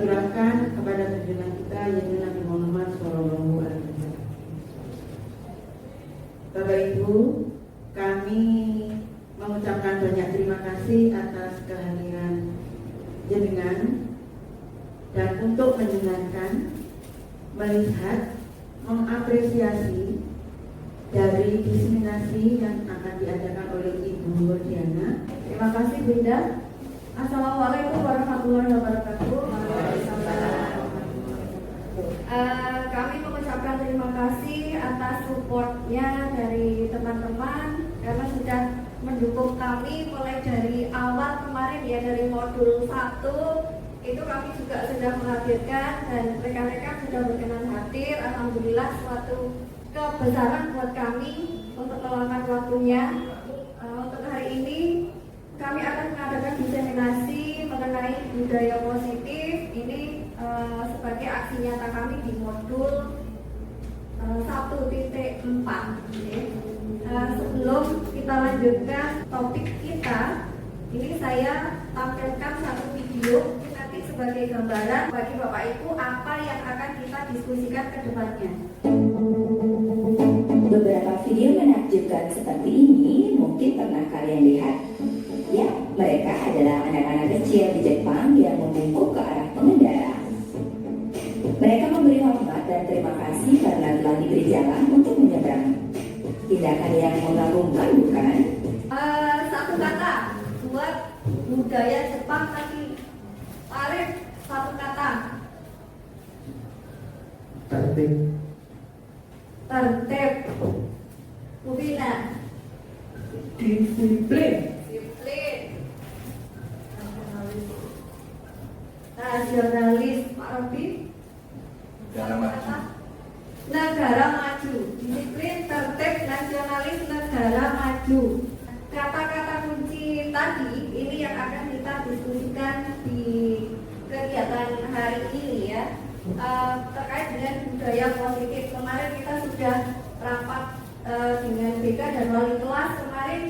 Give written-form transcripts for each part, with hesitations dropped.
curahkan kepada junjungan kita yaitu Nabi Muhammad SAW. Bapak Ibu, kami mengucapkan banyak terima kasih atas kehadiran jenengan dan untuk mendengarkan, melihat, mengapresiasi dari diseminasi yang akan diadakan oleh Ibu Nurdiana. Terima kasih Bunda. Assalamualaikum warahmatullahi wabarakatuh. Kami mengucapkan terima kasih atas supportnya dari teman-teman karena sudah mendukung kami mulai dari awal kemarin ya, dari modul 1 itu kami juga sudah menghadirkan dan rekan-rekan sudah berkenan hadir. Alhamdulillah suatu kebesaran buat kami untuk meluangkan waktunya. Untuk hari ini kami akan mengadakan diseminasi mengenai budaya positif. Ini sebagai aksi nyata kami di modul 1.4. Sebelum kita lanjutkan topik kita, ini saya tampilkan satu video nanti sebagai gambaran bagi Bapak Ibu apa yang akan kita diskusikan ke depannya. Beberapa video menakjubkan seperti ini mungkin pernah kalian lihat. Ya, mereka adalah anak-anak kecil di Jepang yang membungkuk ke arah pengendara. Mereka memberi hormat dan terima kasih karena telah diberi jalan untuk menyeberang. Tindakan yang mengagumkan, bukan? Satu kata buat budaya Jepang tadi. Arif, satu kata. Tertib. Tertib. Bubina. Disiplin. Disiplin. Nasionalis. Pak Robi. Negara maju. Negara maju. Disiplin, tertib, nasionalis, negara maju. Kata-kata kunci tadi ini yang akan kita diskusikan di kegiatan hari ini ya, terkait dengan budaya positif. Kemarin kita sudah rapat dengan BK dan wali kelas kemarin,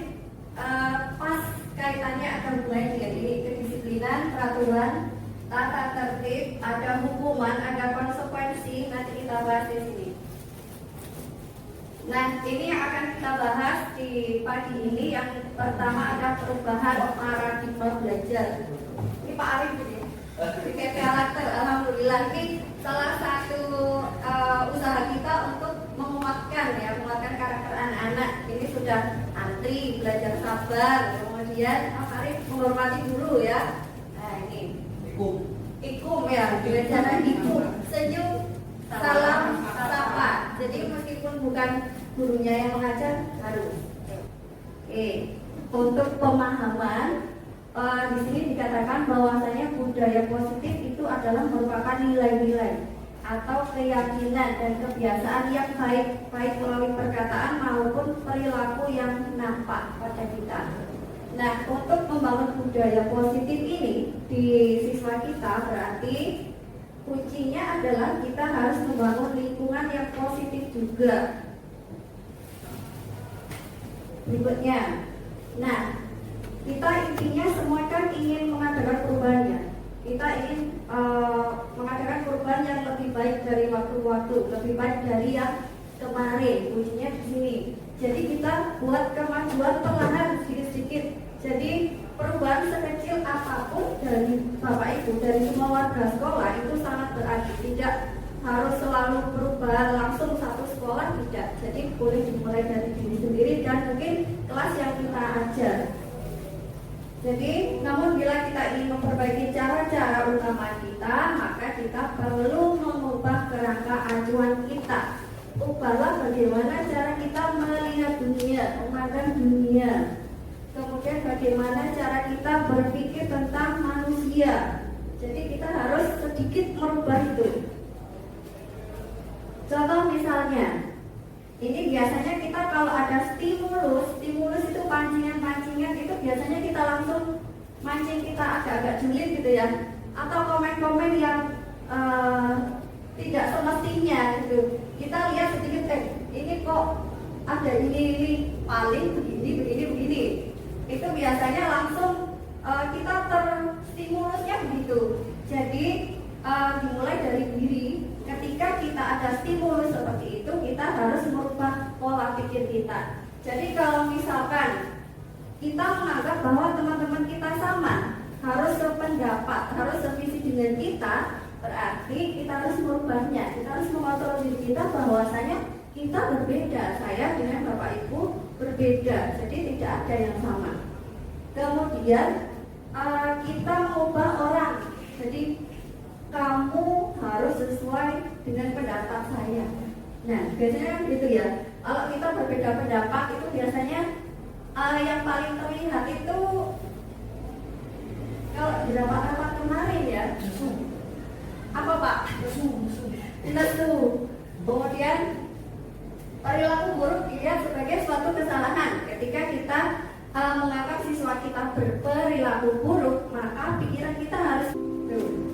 pas kaitannya akan mulai dengan ini, kedisiplinan, peraturan, tata tertib, ada hukuman, ada konsekuensi, nanti kita bahas di sini. Nah, ini yang akan kita bahas di pagi ini. Yang pertama ada perubahan paradigma belajar. Ini Pak Arif ini, di karakter. Alhamdulillah ini salah satu usaha kita untuk menguatkan karakter anak-anak. Ini sudah antri, belajar sabar, kemudian Pak Arif menghormati guru ya. Nah ini ikum ya, belajar ikum, senyum, salam, sapa. Jadi meskipun bukan gurunya yang mengajar harus. Oke. Untuk pemahaman di sini dikatakan bahwasanya budaya positif itu adalah merupakan nilai-nilai atau keyakinan dan kebiasaan yang baik melalui perkataan maupun perilaku yang nampak pada kita. Nah, untuk membangun budaya positif ini di siswa kita berarti kuncinya adalah kita harus membangun lingkungan yang positif juga. Berikutnya, nah kita intinya semua kan ingin mengadakan perubahannya. Kita ingin mengadakan perubahan yang lebih baik dari waktu-waktu, lebih baik dari yang kemarin. Kuncinya di sini. Jadi kita buat kemajuan perlahan sedikit-sedikit. Jadi perubahan sekecil apapun dari Bapak Ibu, dari semua warga sekolah itu sangat berarti. Tidak harus selalu perubahan langsung satu sekolah, tidak. Jadi boleh dimulai dari diri sendiri dan mungkin kelas yang kita ajar. Jadi namun bila kita ingin memperbaiki cara-cara utama kita, maka kita perlu mengubah kerangka acuan kita. Ubahlah bagaimana cara kita melihat dunia, memandang dunia. Kemudian bagaimana cara kita berpikir tentang manusia. Jadi kita harus sedikit merubah itu. Contoh misalnya, ini biasanya kita kalau ada stimulus itu pancingan itu biasanya kita langsung mancing kita agak-agak julid gitu ya, atau komen-komen yang tidak semestinya gitu. Kita lihat sedikit, ini kok ada ini paling begini. Itu biasanya langsung kita terstimulusnya begitu. Jadi ada stimulus seperti itu, kita harus merubah pola pikir kita. Jadi kalau misalkan kita menganggap bahwa teman-teman kita sama, harus sependapat, harus sevisi dengan kita, berarti kita harus merubahnya. Kita harus mengontrol diri kita bahwasanya kita berbeda. Saya dengan Bapak Ibu berbeda, jadi tidak ada yang sama. Kemudian kita mengubah orang. Jadi kamu harus sesuai dengan pendapat saya. Nah, biasanya kan gitu ya. Kalau kita berbeda pendapat itu biasanya yang paling terlihat itu kalau di rapat-rapat kemarin ya, apa Pak? Nesu. Kemudian perilaku buruk dilihat sebagai suatu kesalahan. Ketika kita menganggap siswa kita berperilaku buruk, maka pikiran kita harus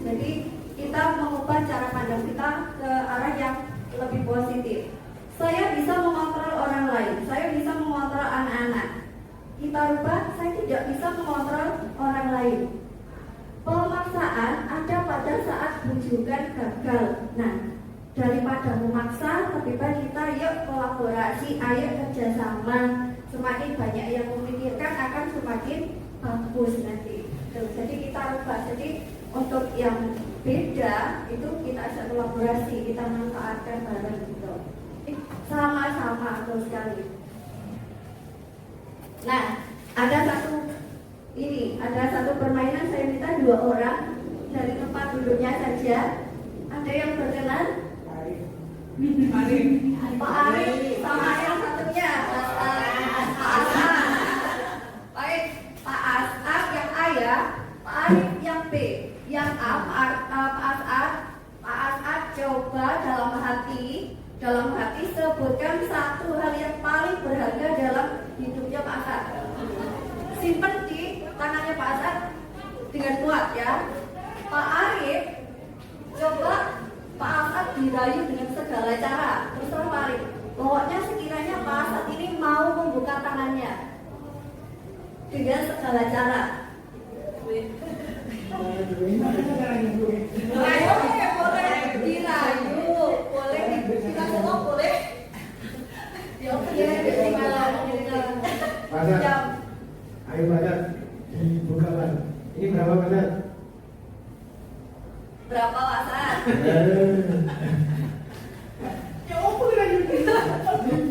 jadi kita mengubah cara pandang kita ke arah yang lebih positif. Saya bisa mengontrol orang lain, saya bisa mengontrol anak-anak. Kita rubah, saya tidak bisa mengontrol orang lain. Pemaksaan ada pada saat bujukan gagal. Nah, daripada memaksa, lebih baik kita yuk kolaborasi, ayo kerjasama. Semakin banyak yang memikirkan akan semakin bagus nanti. Jadi kita rubah. Jadi untuk yang beda itu kita ajak kolaborasi, kita manfaatkan bareng gitu. Sama-sama terus sekali. Nah, ada satu permainan, saya minta 2 orang dari tempat duduknya saja. Ada yang berkenan? Pak Arif sama yang satunya Pak As'ad. Baik, Pak As'ad yang A ya, Pak Arif yang B. Yang A, Pak As'ad coba dalam hati sebutkan satu hal yang paling berharga dalam hidupnya Pak As'ad. Simpen di tangannya Pak As'ad dengan kuat ya. Pak Arif coba Pak As'ad dirayu dengan segala cara. Terserah Pak Arif. Pokoknya sekiranya Pak As'ad ini mau membuka tangannya dengan segala cara. Boleh dirayu, boleh kita semua boleh. Ya ketinggalan. Ayo Badat, dibuka Pak. Ini berapa Badat? Berapa Wasan?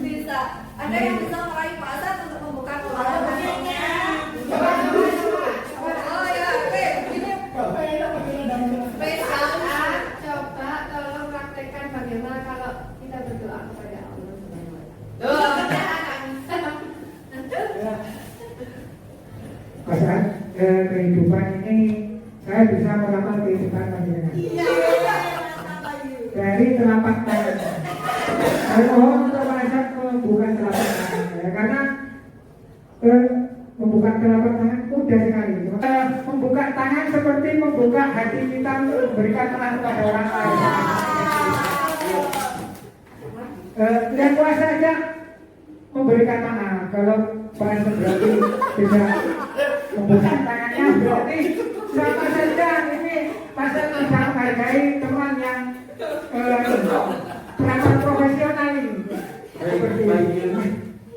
Bisa. Ada yang bisa meraih Wasan untuk membuka tangannya? Oh ya, oke. Ini spesial. Coba tolong praktekkan bagaimana kalau kita berdoa kepada Allah Subhanahu wa Ta'ala. Pasaran kehidupan ini saya bisa meramal kehidupan panjenengan dari telapak tangan. Saya mohon untuk Pak membuka telapak tangan saya, karena membuka telapak tangan mudah sekali. Membuka tangan seperti membuka hati kita untuk memberikan tangan kepada orang lain. Yang kuasa saja memberikan tangan. Kalau Pak berarti tidak membuka tangannya, berarti sama saja ini pasal tidak menghargai teman yang sangat profesional ini.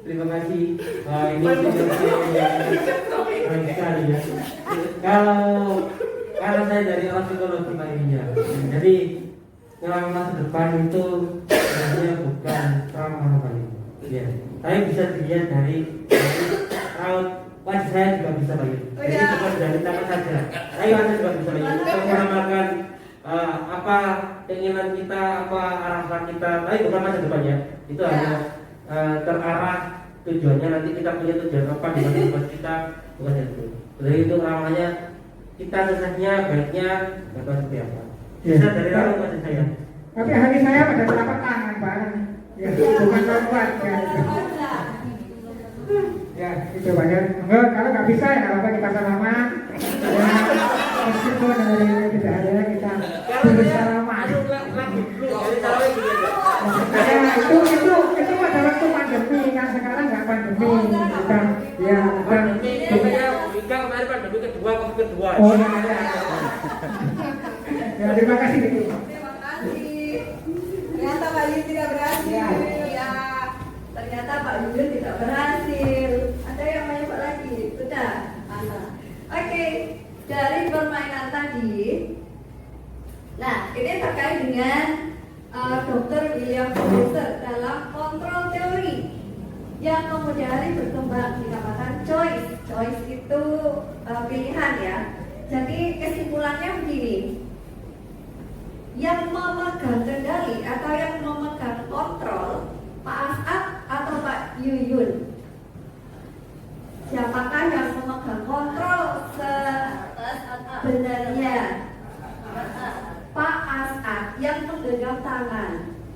Terima kasih. Ini yang sekali ya. Kalau saya dari orang psikologi Pak Ininya, jadi dalam masa depan itu sebenarnya bukan trauma Pak Ini. Ya, tapi bisa dilihat dari raut wajah saya juga bisa Pak Ini. Jadi bukan dari tangan saja. Tapi wajah juga bisa Pak Ini. Kita mengamalkan apa keinginan kita, apa arahan kita, tapi bukan masa depannya. Itu hanya terarah tujuannya, nanti kita punya tujuan apa di masa depan kita, bukan itu. Jadi itu namanya kita suksesnya, baiknya, nggak tahu seperti apa. Bisa dari lalu wajah saya. Tapi hati saya pada telapak tangan Pak. Ya, bukan lompat ya. Ya, itu banyak. Enggak, kalau nggak bisa ya nggak apa kita sama. Ya, meskipun tidak ada kita bersama. Itu pada waktu pandemi kan, sekarang nggak pandemi kita ya Pandemi kemarin pandemi kedua, COVID kedua. Oh ya. Ya terima kasih. Terima kasih. Ternyata Iya. Ternyata Pak Yuyun tidak berhasil. Ada yang mau coba lagi? Sudah. Oke. Dari permainan tadi. Nah, ini terkait dengan Dr. William Fraser dalam kontrol teori yang kemudian hari berkembang dinamakan choice. Choice itu pilihan ya. Jadi kesimpulannya begini, yang memegang kendali atau yang memegang kontrol Pak As'ad atau Pak Yuyun? Siapakah yang memegang kontrol sebenarnya? Pak As'ad yang menggenggam tangan,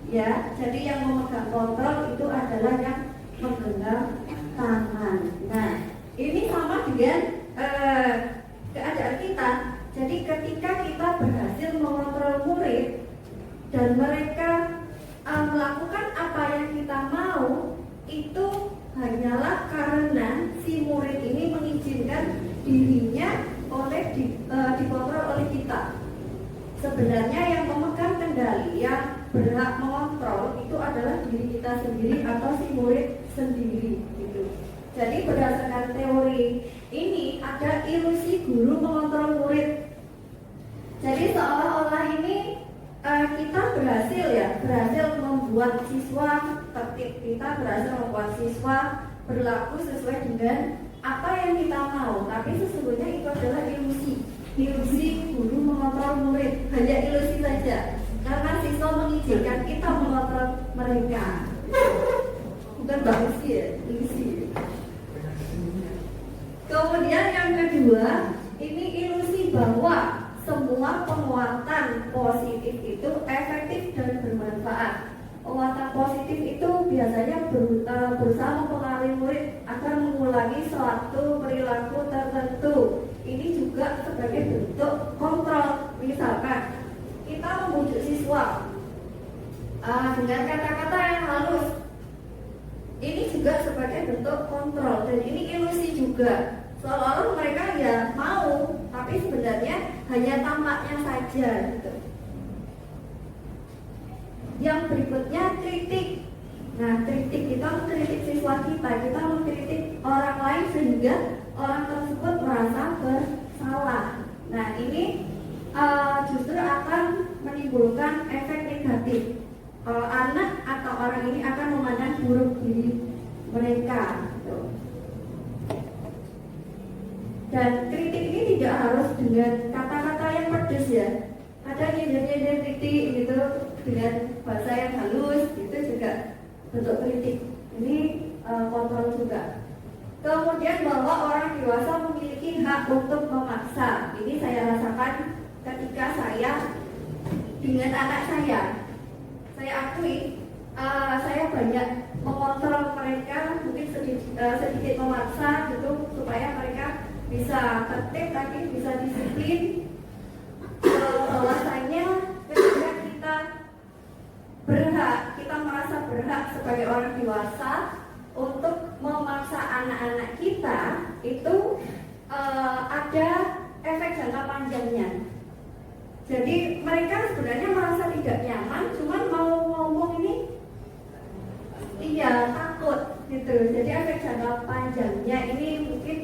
ya. Jadi yang memegang kontrol itu adalah yang menggenggam tangan. Nah, ini sama dengan keadaan kita. Jadi ketika kita berhasil mengontrol murid dan mereka melakukan apa yang kita mau, itu hanyalah karena si murid ini mengizinkan dirinya dikontrol oleh kita. Sebenarnya yang memegang kendali, yang berhak mengontrol itu adalah diri kita sendiri atau si murid sendiri gitu. Jadi berdasarkan teori ini ada ilusi guru mengontrol murid. Jadi seolah-olah ini kita berhasil membuat siswa tertib, kita berhasil membuat siswa berlaku sesuai dengan apa yang kita mau. Tapi sesungguhnya itu adalah ilusi guru mengontrol murid, hanya ilusi saja. Karena siswa mengizinkan kita mengontrol mereka. Bukan ilusi ya, ilusi. Kemudian yang kedua, ini ilusi bahwa semua penguatan positif itu efektif dan bermanfaat. Penguatan positif itu biasanya berusaha mempengaruhi murid agar mengulangi suatu perilaku tertentu. Ini juga sebagai bentuk kontrol. Misalkan kita membujuk siswa dengan kata-kata yang halus, ini juga sebagai bentuk kontrol. Dan ini ilusi juga, seolah-olah mereka ya mau, tapi sebenarnya hanya tampaknya saja gitu. Yang berikutnya kritik. Nah, kritik, kita mengkritik siswa kita mengkritik orang lain sehingga orang tersebut merasa bersalah. Nah, ini justru akan menimbulkan efek negatif. Anak atau orang ini akan memandang buruk diri mereka gitu. Dan kritik ini tidak harus dengan kata-kata yang pedas ya. Ada nyindir-nyindir kritik gitu dengan bahasa yang halus, itu juga bentuk kritik. Ini kontrol juga. Kemudian bahwa orang dewasa memiliki hak untuk memaksa. Ini saya rasakan ketika saya dengan anak saya. Saya akui saya banyak mengontrol mereka, mungkin sedikit memaksa gitu supaya mereka bisa tertib tapi bisa disiplin. Bahwasanya ketika kita merasa berhak sebagai orang dewasa untuk memaksa anak-anak kita, itu ada efek jangka panjangnya. Jadi mereka sebenarnya merasa tidak nyaman, cuman mau ngomong ini iya takut gitu. Jadi efek jangka panjangnya ini mungkin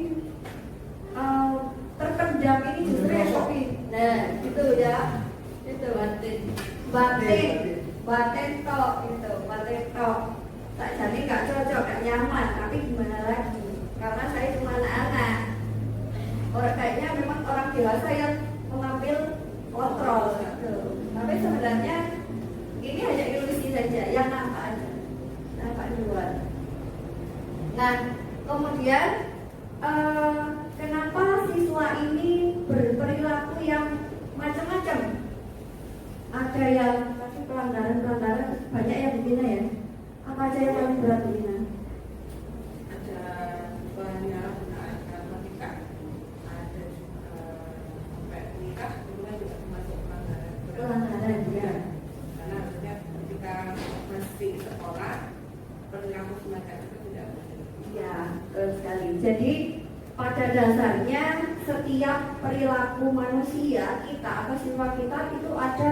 terpendam ini justru ya kopi. Nah gitu ya, itu batin tok gitu, batin tok. Tak jadi nggak cocok, nggak nyaman. Tapi gimana lagi? Karena saya cuma anak-anak. Orang kayaknya memang orang dewasa yang mengambil kontrol gitu. Tapi sebenarnya ini hanya ilusi saja, yang nampak aja, nampak di luar. Nah, kemudian kenapa siswa ini berperilaku yang macam-macam? Ada yang pelanggaran banyak yang begini ya. Apa aja yang paling berat begini? Ada banyak matematika, ada sampai nikah, kemudian juga termasuk pelanggaran ya. Karena maksudnya ketika masih sekolah perilaku semacam itu tidak boleh. Ya, betul sekali. Jadi pada dasarnya setiap perilaku manusia kita atau siswa kita itu ada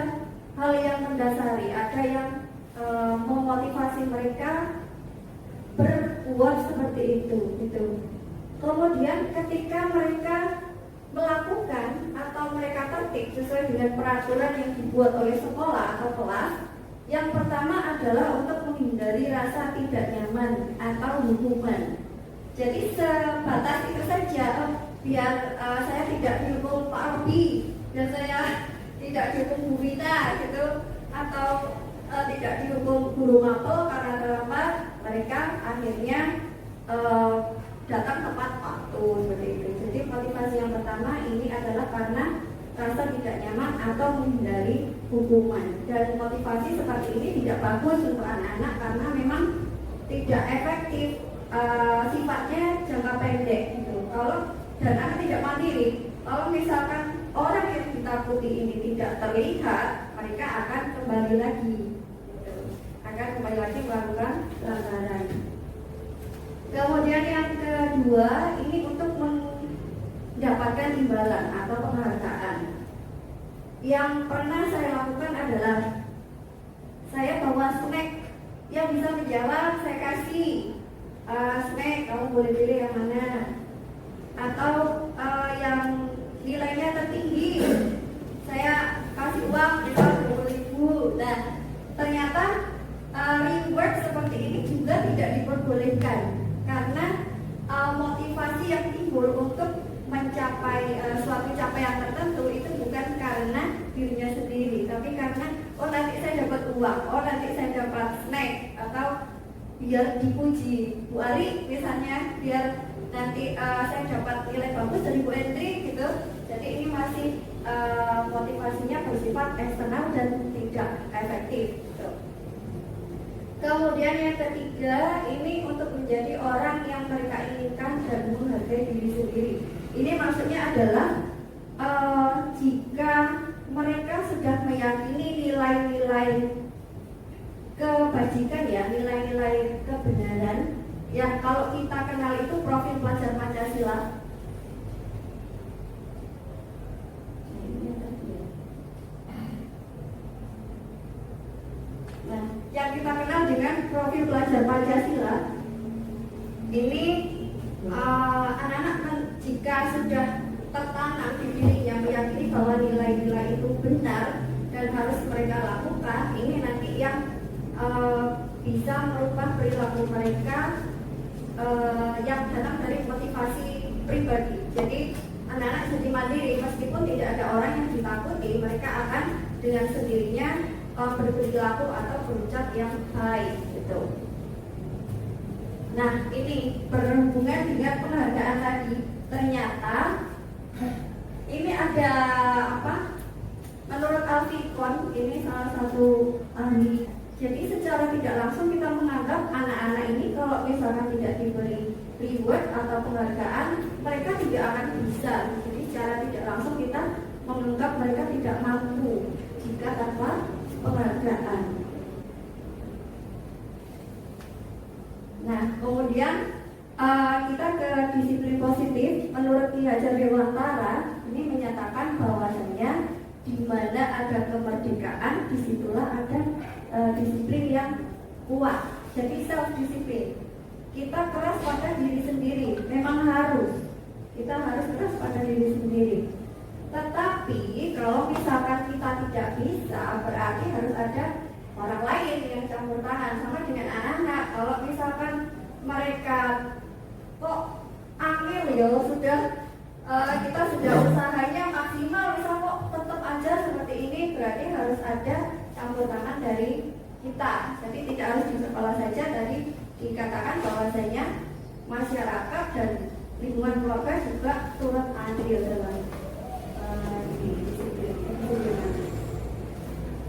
hal yang mendasari, ada yang memotivasi mereka berbuat seperti itu gitu. Kemudian ketika mereka melakukan atau mereka tertib sesuai dengan peraturan yang dibuat oleh sekolah atau kelas, yang pertama adalah untuk menghindari rasa tidak nyaman atau hukuman. Jadi sebatas itu saja, biar saya tidak dihukum Pak Robi, biar saya tidak dihukum Bu Wina gitu, atau tidak dihukum guru mapel karena kenapa mereka akhirnya datang tepat waktu seperti itu. Jadi motivasi yang pertama ini adalah karena rasa tidak nyaman atau menghindari hukuman. Dan motivasi seperti ini tidak bagus untuk anak-anak karena memang tidak efektif, sifatnya jangka pendek gitu. Dan anak tidak mandiri. Kalau misalkan orang yang ditakuti ini tidak terlihat, mereka akan kembali lagi gitu. Akan kembali lagi melakukan pelanggaran. Kemudian yang kedua, ini untuk mendapatkan imbalan atau penghargaan. Yang pernah saya lakukan adalah saya bawa snack yang bisa menjawab, saya kasih snack, kamu boleh pilih yang mana. Atau yang nilainya tertinggi, saya kasih uang misal 20.000. Nah, ternyata reward seperti ini juga tidak diperbolehkan. Karena motivasi yang timbul untuk mencapai suatu capaian tertentu itu bukan karena dirinya sendiri, tapi karena nanti saya dapat uang, nanti saya dapat snack, atau biar dipuji Bu Ari misalnya, biar nanti saya dapat nilai bagus dari Bu Endri gitu. Jadi ini masih motivasinya bersifat eksternal dan tidak efektif gitu. Kemudian yang ketiga, ini untuk menjadi orang yang mereka inginkan dan menghargai diri sendiri. Ini maksudnya adalah jika mereka sudah meyakini nilai-nilai kebajikan ya, nilai-nilai kebenaran yang kalau kita kenal itu profil pelajar Pancasila. Nah, yang kita kenal dengan profil pelajar Pancasila ini anak-anak jika sudah tertanam di dirinya meyakini bahwa nilai-nilai itu benar dan harus mereka lakukan, ini nanti yang bisa merubah perilaku mereka yang datang dari motivasi pribadi. Jadi anak-anak jadi mandiri, meskipun tidak ada orang yang ditakuti, mereka akan dengan sendirinya berperilaku atau berucap yang baik gitu. Nah, ini berhubungan dengan penghargaan tadi. Ternyata ini ada apa? Menurut Alfikon, ini salah satu ahli. Jadi secara tidak langsung kita menganggap anak-anak ini kalau misalkan tidak diberi reward atau penghargaan, mereka tidak akan bisa. Jadi secara tidak langsung kita menganggap mereka tidak mampu jika tanpa penghargaan. Nah, kemudian kita ke disiplin positif. Menurut Ki Hajar Dewantara, ini menyatakan bahwasanya di mana ada kemerdekaan, disitulah ada disiplin yang kuat. Jadi self disiplin. Kita keras pada diri sendiri, memang harus. Kita harus keras pada diri sendiri. Tetapi kalau misalkan kita tidak bisa, berarti harus ada orang lain yang campur tangan. Sama dengan anak-anak, kalau misalkan mereka kok angin ya sudah kita sudah usahanya maksimal, misal kok tetap aja seperti ini, berarti harus ada campur tangan dari kita. Jadi tidak harus di sekolah saja, tadi dikatakan bahwasanya masyarakat dan lingkungan keluarga juga turut andil dalam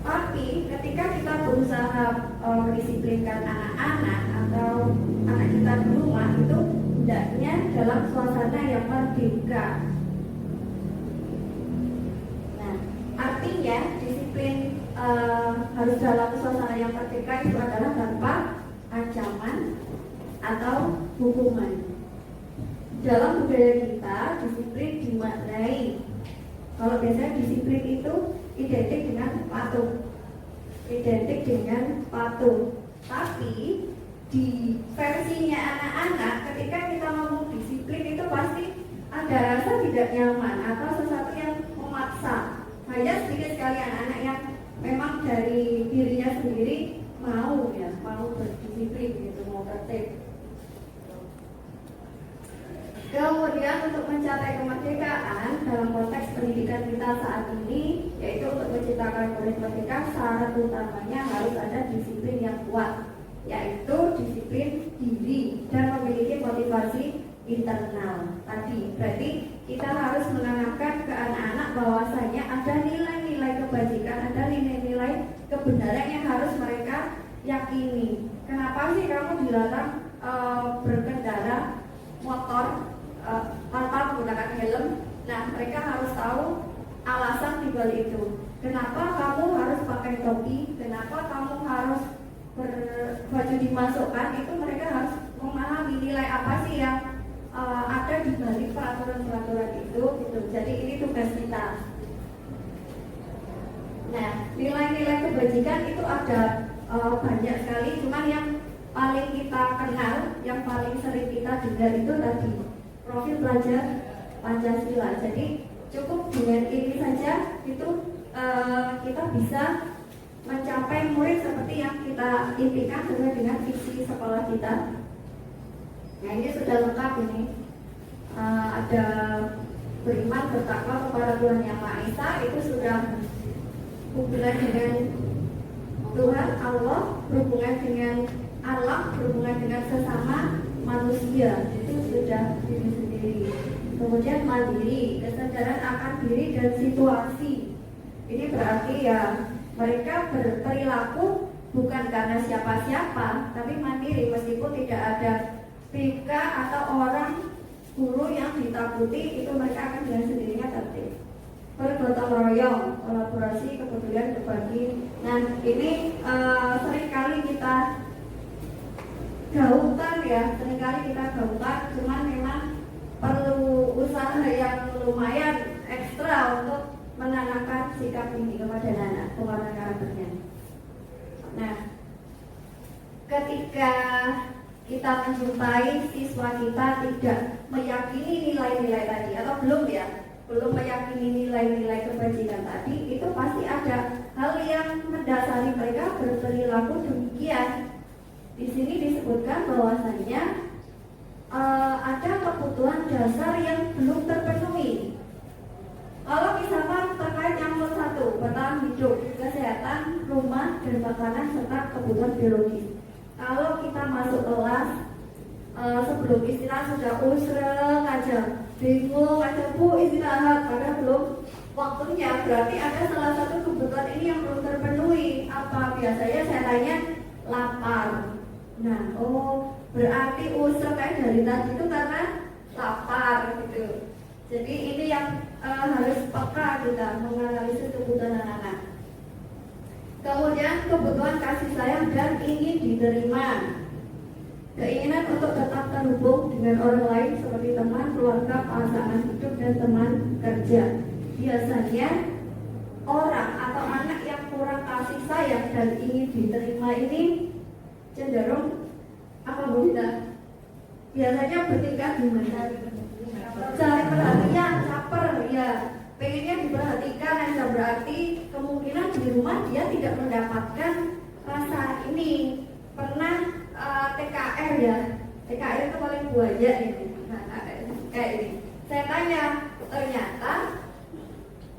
Tapi ketika kita berusaha mendisiplinkan anak-anak atau anak kita di rumah, itu hendaknya dalam suasana yang merdeka. Nah, artinya disiplin harus dalam suasana yang merdeka itu adalah tanpa ancaman atau hukuman. Dalam budaya kita, disiplin dimaknai, kalau biasanya disiplin itu identik dengan patuh. identik dengan patuh. Tapi di versinya anak-anak, ketika kita ngomong disiplin itu pasti ada rasa tidak nyaman atau sesuatu yang memaksa. Hanya sedikit sekali anak-anak yang memang dari dirinya sendiri mau berdisiplin gitu, mau tertib. Kemudian untuk mencapai kemerdekaan dalam konteks pendidikan kita saat ini, yaitu untuk menciptakan murid merdeka, syarat utamanya harus ada disiplin yang kuat, yaitu disiplin diri dan memiliki motivasi internal. Tadi berarti kita harus menanamkan ke anak-anak bahwasanya ada nilai-nilai kebajikan, ada nilai-nilai kebenaran yang harus mereka yakini. Kenapa sih kamu dilarang berkendara motor tanpa menggunakan helm? Nah, mereka harus tahu alasan dibalik itu. Kenapa kamu harus pakai topi? Kenapa kamu harus baju dimasukkan? Itu mereka harus memahami nilai apa sih yang ada di balik peraturan-peraturan itu. Gitu. Jadi ini tugas kita. Nah, nilai-nilai kebajikan itu ada banyak sekali. Cuman yang paling kita kenal, yang paling sering kita dengar itu tadi profil pelajar Pancasila. Jadi cukup dengan ini saja itu kita bisa mencapai murid seperti yang kita impikan sesuai dengan visi sekolah kita. Nah, ini sudah lengkap ini. Ada beriman bertakwa kepada Tuhan Yang Maha Esa, itu sudah hubungan dengan Tuhan Allah, berhubungan dengan alam, berhubungan dengan sesama manusia, itu sudah diri sendiri. Kemudian mandiri, kesadaran akan diri dan situasi. Ini berarti ya mereka berperilaku bukan karena siapa-siapa, tapi mandiri meskipun tidak ada BK atau orang guru yang ditakuti, itu mereka akan dengan sendirinya tertib. Bergotong royong, kolaborasi, kepedulian, berbagi. Nah, ini seringkali kita gaungkan ya, cuman memang perlu usaha yang lumayan ekstra untuk menanamkan sikap ini kepada anak, penguatan karakternya. Nah, ketika kita menjumpai siswa kita tidak meyakini nilai-nilai tadi atau belum meyakini nilai-nilai kebajikan tadi, itu pasti ada hal yang mendasari mereka berperilaku demikian. Di sini disebutkan bahwasanya ada kebutuhan dasar yang belum terpenuhi. Kalau misalkan terkait yang nomor 1, bertahan hidup, kesehatan, rumah, dan makanan serta kebutuhan biologis. Kalau kita masuk kelas sebelum istirahat sudah usreng aja, bingung aja, Bu istirahat, padahal belum waktunya, berarti ada salah satu kebutuhan ini yang belum terpenuhi. Apa? Biasanya saya tanya lapar. Nah, berarti usreng kayak dari tadi itu karena lapar gitu. Jadi ini yang harus peka kita menganalisis kebutuhan anak-anak. Kemudian kebutuhan kasih sayang dan ingin diterima. Keinginan untuk tetap terhubung dengan orang lain seperti teman, keluarga, pasangan hidup, dan teman kerja. Biasanya orang atau anak yang kurang kasih sayang dan ingin diterima ini cenderung apa Bunda? Biasanya bertingkah gimana? Cari perhatian, caper, ya pengennya diperhatikan aja, berarti kemungkinan di rumah dia tidak mendapatkan rasa ini. Pernah TKR ya, TKR itu paling buaya ini. Nah, kayak ini. Saya tanya, ternyata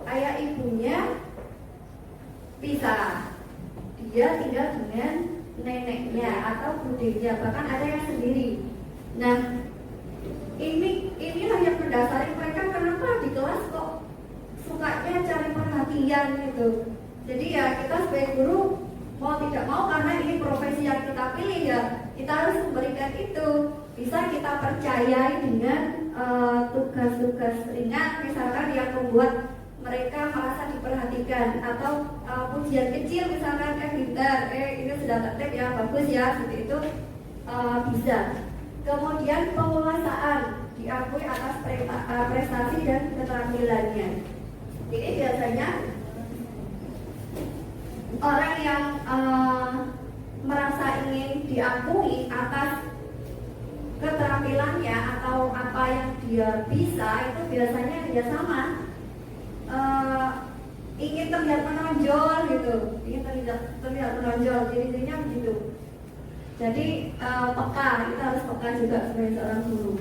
ayah ibunya pisah. Dia tinggal dengan neneknya atau budenya, bahkan ada yang sendiri. Nah, inilah yang mendasari mereka kenapa di kelas kok sukanya cari perhatian gitu. Jadi ya kita sebagai guru mau tidak mau, karena ini profesi yang kita pilih ya, kita harus memberikan itu. Bisa kita percayai dengan tugas-tugas ringan, misalkan yang membuat mereka merasa diperhatikan, atau pujian kecil misalkan pintar, ini sudah tertib ya, bagus ya, seperti itu bisa. Kemudian penguasaan, diakui atas prestasi dan keterampilannya. Ini biasanya orang yang merasa ingin diakui atas keterampilannya atau apa yang dia bisa, itu biasanya dia sama ingin terlihat menonjol gitu, ingin terlihat menonjol, ciri-cirinya begitu. Jadi peka, kita harus peka juga sebagai seorang guru.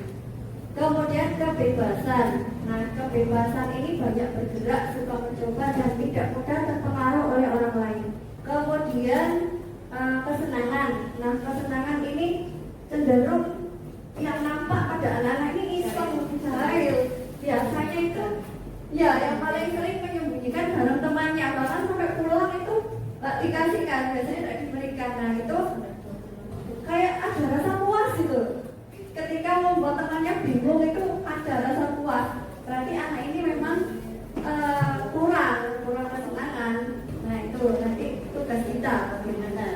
Kemudian kebebasan. Nah, kebebasan ini banyak bergerak, suka mencoba dan tidak mudah terpengaruh oleh orang lain. Kemudian kesenangan. Nah, kesenangan ini cenderung yang nampak pada anak-anak ini iseng, jahil. Biasanya itu ya yang paling sering menyembunyikan barang temannya, bahkan sampai pulang itu nggak dikasihkan, biasanya tidak diberikan. Nah, itu kayak ada rasa puas gitu. Ketika membuat temannya bingung itu ada rasa puas. Berarti anak ini memang kurang kesenangan. Nah, itu nanti tugas kita bagaimana.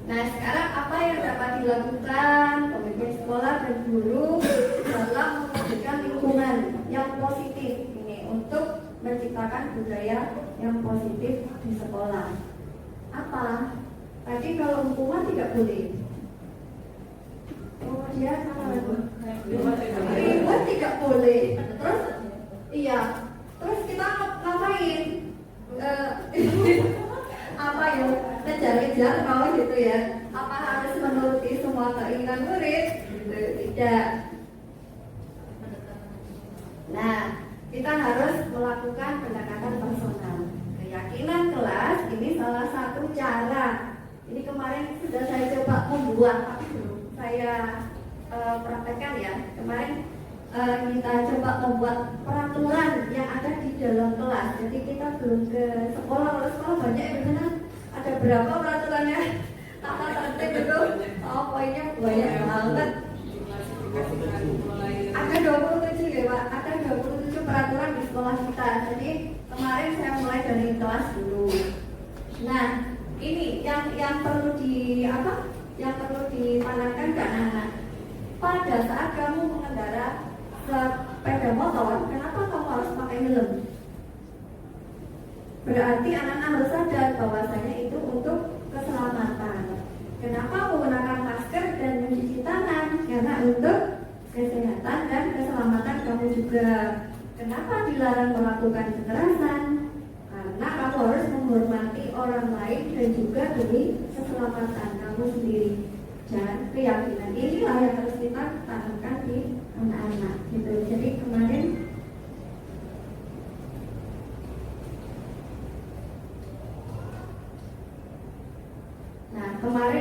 Nah, sekarang apa yang dapat dilakukan pemimpin sekolah dan guru dalam memberikan lingkungan yang positif ini untuk menciptakan budaya yang positif di sekolah? Apa? Tadi kalau hukuman tidak boleh. Kemudian ribut tidak boleh. Terus iya. Terus kita ngapain? Apa ya? Kejar-kejar mau gitu ya? Apa harus menuruti semua keinginan murid? Tidak. Nah, kita harus melakukan pendekatan personal. Keyakinan kelas ini salah satu cara. Ini kemarin sudah saya coba membuat, tapi belum saya praktekkan ya. Kemarin kita coba membuat peraturan yang ada di dalam kelas. Jadi kita belum ke sekolah, kalau sekolah banyak yang benar. Ada berapa peraturannya? Tata tertib itu, poinnya banyak banget. Ada 27 ya Pak, ada 27 peraturan di sekolah kita. Jadi kemarin saya mulai dari kelas dulu. Nah, ini yang perlu yang perlu ditanamkan ke anak-anak. Pada saat kamu mengendara sepeda motor, kenapa kamu harus pakai helm? Berarti anak-anak harus sadar bahwasanya itu untuk keselamatan. Kenapa menggunakan masker dan mencuci tangan? Karena untuk kesehatan dan keselamatan kamu juga. Kenapa dilarang melakukan kekerasan? Karena kamu harus menghormati orang lain dan juga demi keselamatan kamu sendiri. Dan keyakinan inilah yang harus kita tanamkan di anak-anak. Gitu. Jadi kemarin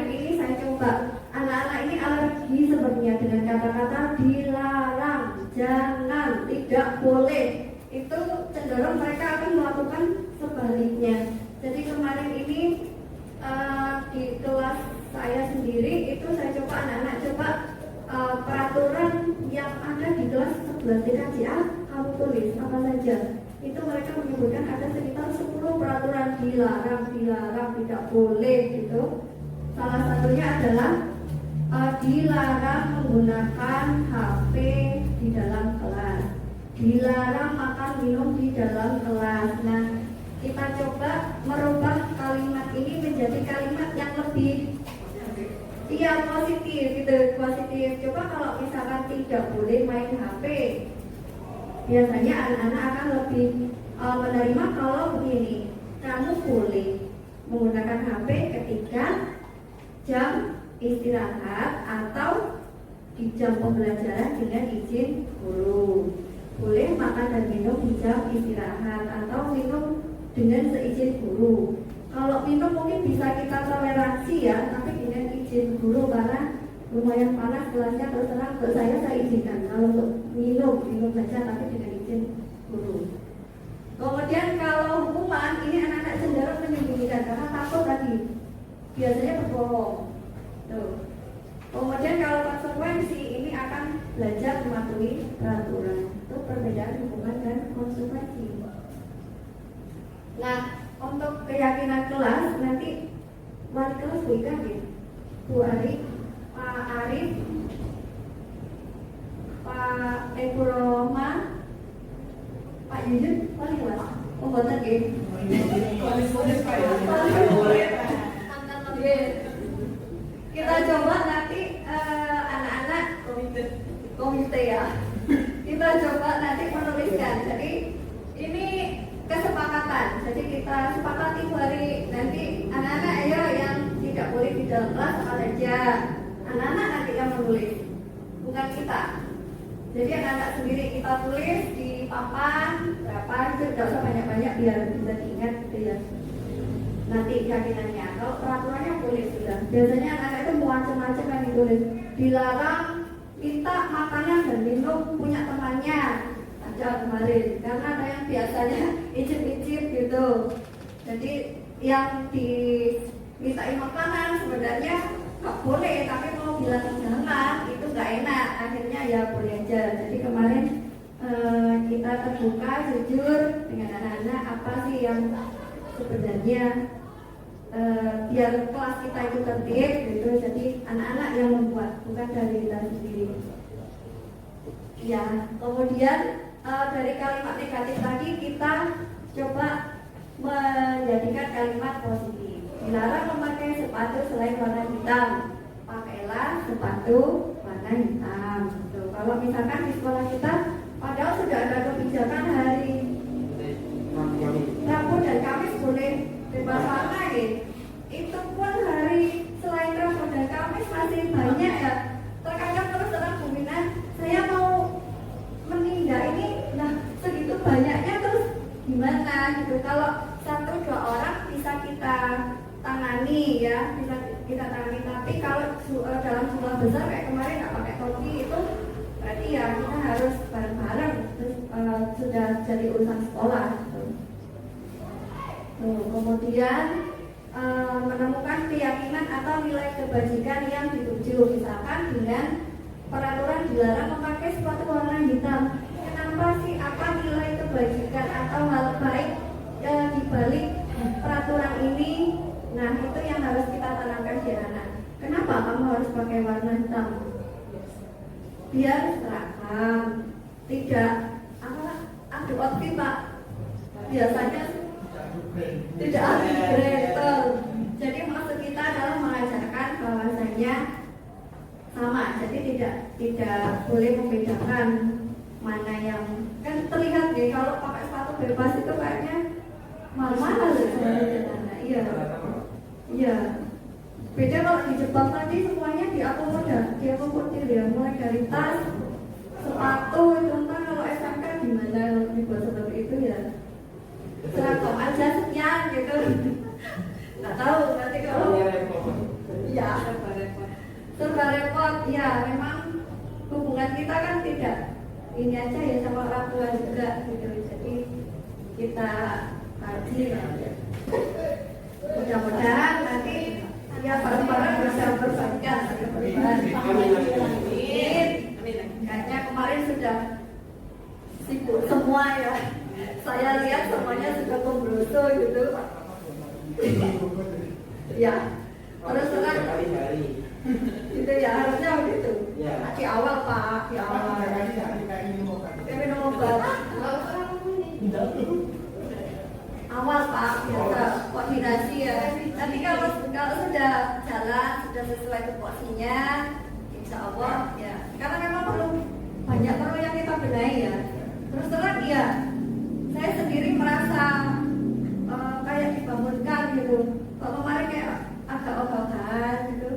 ini saya coba, anak-anak ini alergi sebenarnya dengan kata-kata dilarang, jangan, tidak boleh. Itu cenderung mereka akan melakukan sebaliknya. Jadi kemarin ini di kelas saya sendiri itu saya coba anak-anak coba peraturan yang ada di kelas 11 TKJA kamu tulis apa saja. Itu mereka menyebutkan ada sekitar 10 peraturan dilarang, tidak boleh gitu. Salah satunya adalah dilarang menggunakan HP di dalam kelas, dilarang makan minum di dalam kelas. Nah, kita coba merubah kalimat ini menjadi kalimat yang lebih positif gitu, positif. Coba kalau misalkan tidak boleh main HP, biasanya anak-anak akan lebih menerima kalau begini, kamu boleh menggunakan HP ketika jam istirahat atau di jam pembelajaran dengan izin guru. Boleh makan dan minum di jam istirahat atau minum dengan seizin guru. Kalau minum mungkin bisa kita toleransi ya, tapi dengan izin guru karena lumayan panas gelasnya, terus terang untuk saya izinkan. Kalau untuk minum saja tapi dengan izin guru. Kemudian kalau hukuman ini anak-anak cenderung menyembunyikan karena takut tadi, biasanya berbohong. Tuh. Kemudian kalau konsekuensi ini akan belajar mematuhi peraturan. Itu perbedaan hukuman dan konsekuensi. Nah, untuk keyakinan kelas nanti wali kelas Bu Ika ya, Bu Arif, Pak Arif, Pak Eko Roma, Pak Yuyun, wali kelas. Pembuatan game. Kita coba nanti anak-anak komite ya. Kita coba nanti menuliskan. Jadi ini kesepakatan. Jadi kita sepakati hari nanti anak-anak ayo yang tidak boleh di dalam kelas apa saja. Anak-anak nanti yang menulis, bukan kita. Jadi anak-anak sendiri kita tulis di papan berapa itu tidak usah banyak-banyak biar bisa diingat gitu ya. Nanti keyakinannya. Kalau peraturannya boleh sudah. Biasanya anak-anak itu macam-macam yang ditulis. Dilarang minta makanan dan minum punya temannya. Ada kemarin. Karena ada yang biasanya icip-icip gitu. Jadi yang dimintain makanan sebenarnya nggak boleh, tapi mau bilang jangan itu nggak enak. Akhirnya ya boleh aja. Jadi kemarin kita terbuka jujur dengan anak-anak apa sih yang sebenarnya biar kelas kita itu tertib gitu. Jadi anak-anak yang membuat, bukan dari kita sendiri. Ya, kemudian dari kalimat negatif tadi kita coba menjadikan kalimat positif. Dilarang memakai sepatu selain warna hitam. Pakailah sepatu warna hitam. Gitu. Kalau misalkan di sekolah kita, padahal sudah ada kebijakan hari Rabu dan Kamis boleh bebas warna ya. Itu pun hari selain Rabu dan Kamis masih banyak ya. Terkadang terus orang Bumina, saya mau menindak ini, nah segitu banyaknya terus gimana gitu. Kalau 1-2 orang bisa kita tangani ya, bisa kita tangani. Tapi kalau dalam jumlah besar kayak kemarin nggak pakai topi itu berarti ya kita harus bareng-bareng. Terus sudah jadi urusan sekolah. Kemudian menemukan keyakinan atau nilai kebajikan yang dituju, misalkan dengan peraturan dilarang memakai sepatu warna hitam. Kenapa sih, apa nilai kebajikan atau hal baik di balik peraturan ini? Nah itu yang harus kita tanamkan di anak. Kenapa kamu harus pakai warna hitam? Biar seragam, tidak adu outfit pak. Biasanya tidak ada gretel. Jadi maksud kita adalah mengajarkan bahwasanya sama. Jadi tidak boleh membedakan mana yang kan terlihat deh kalau pakai sepatu bebas itu kayaknya mahal sebenarnya. Iya. Iya. Beda kalau di Jepang tadi semuanya diakomodir ya, mulai dari tas, sepatu, contoh kalau SMK gimana dibuat seperti itu ya. Seragam aja sekian gitu. Nggak tahu nanti kalau ya serba repot ya. Memang hubungan kita kan tidak ini aja ya sama orang tua juga gitu. Jadi kita kaji aja. Mudah-mudahan nanti ya bareng-bareng bisa berbaikan. Amin. Kayaknya kemarin sudah sibuk semua ya. Saya lihat semuanya sudah pembroso gitu. Ya, terus terang gitu ya, harusnya begitu. Di awal Pak, di awal. Minum obat. Awal Pak, biasa koordinasi ya. Nanti kalau sudah jalan, sudah sesuai tupoksinya, insya Allah ya. Karena memang perlu yang kita benahi ya. Terus terang ya, saya sendiri merasa kayak dibangunkan gitu. Kalau kemarin kayak agak obahan gitu.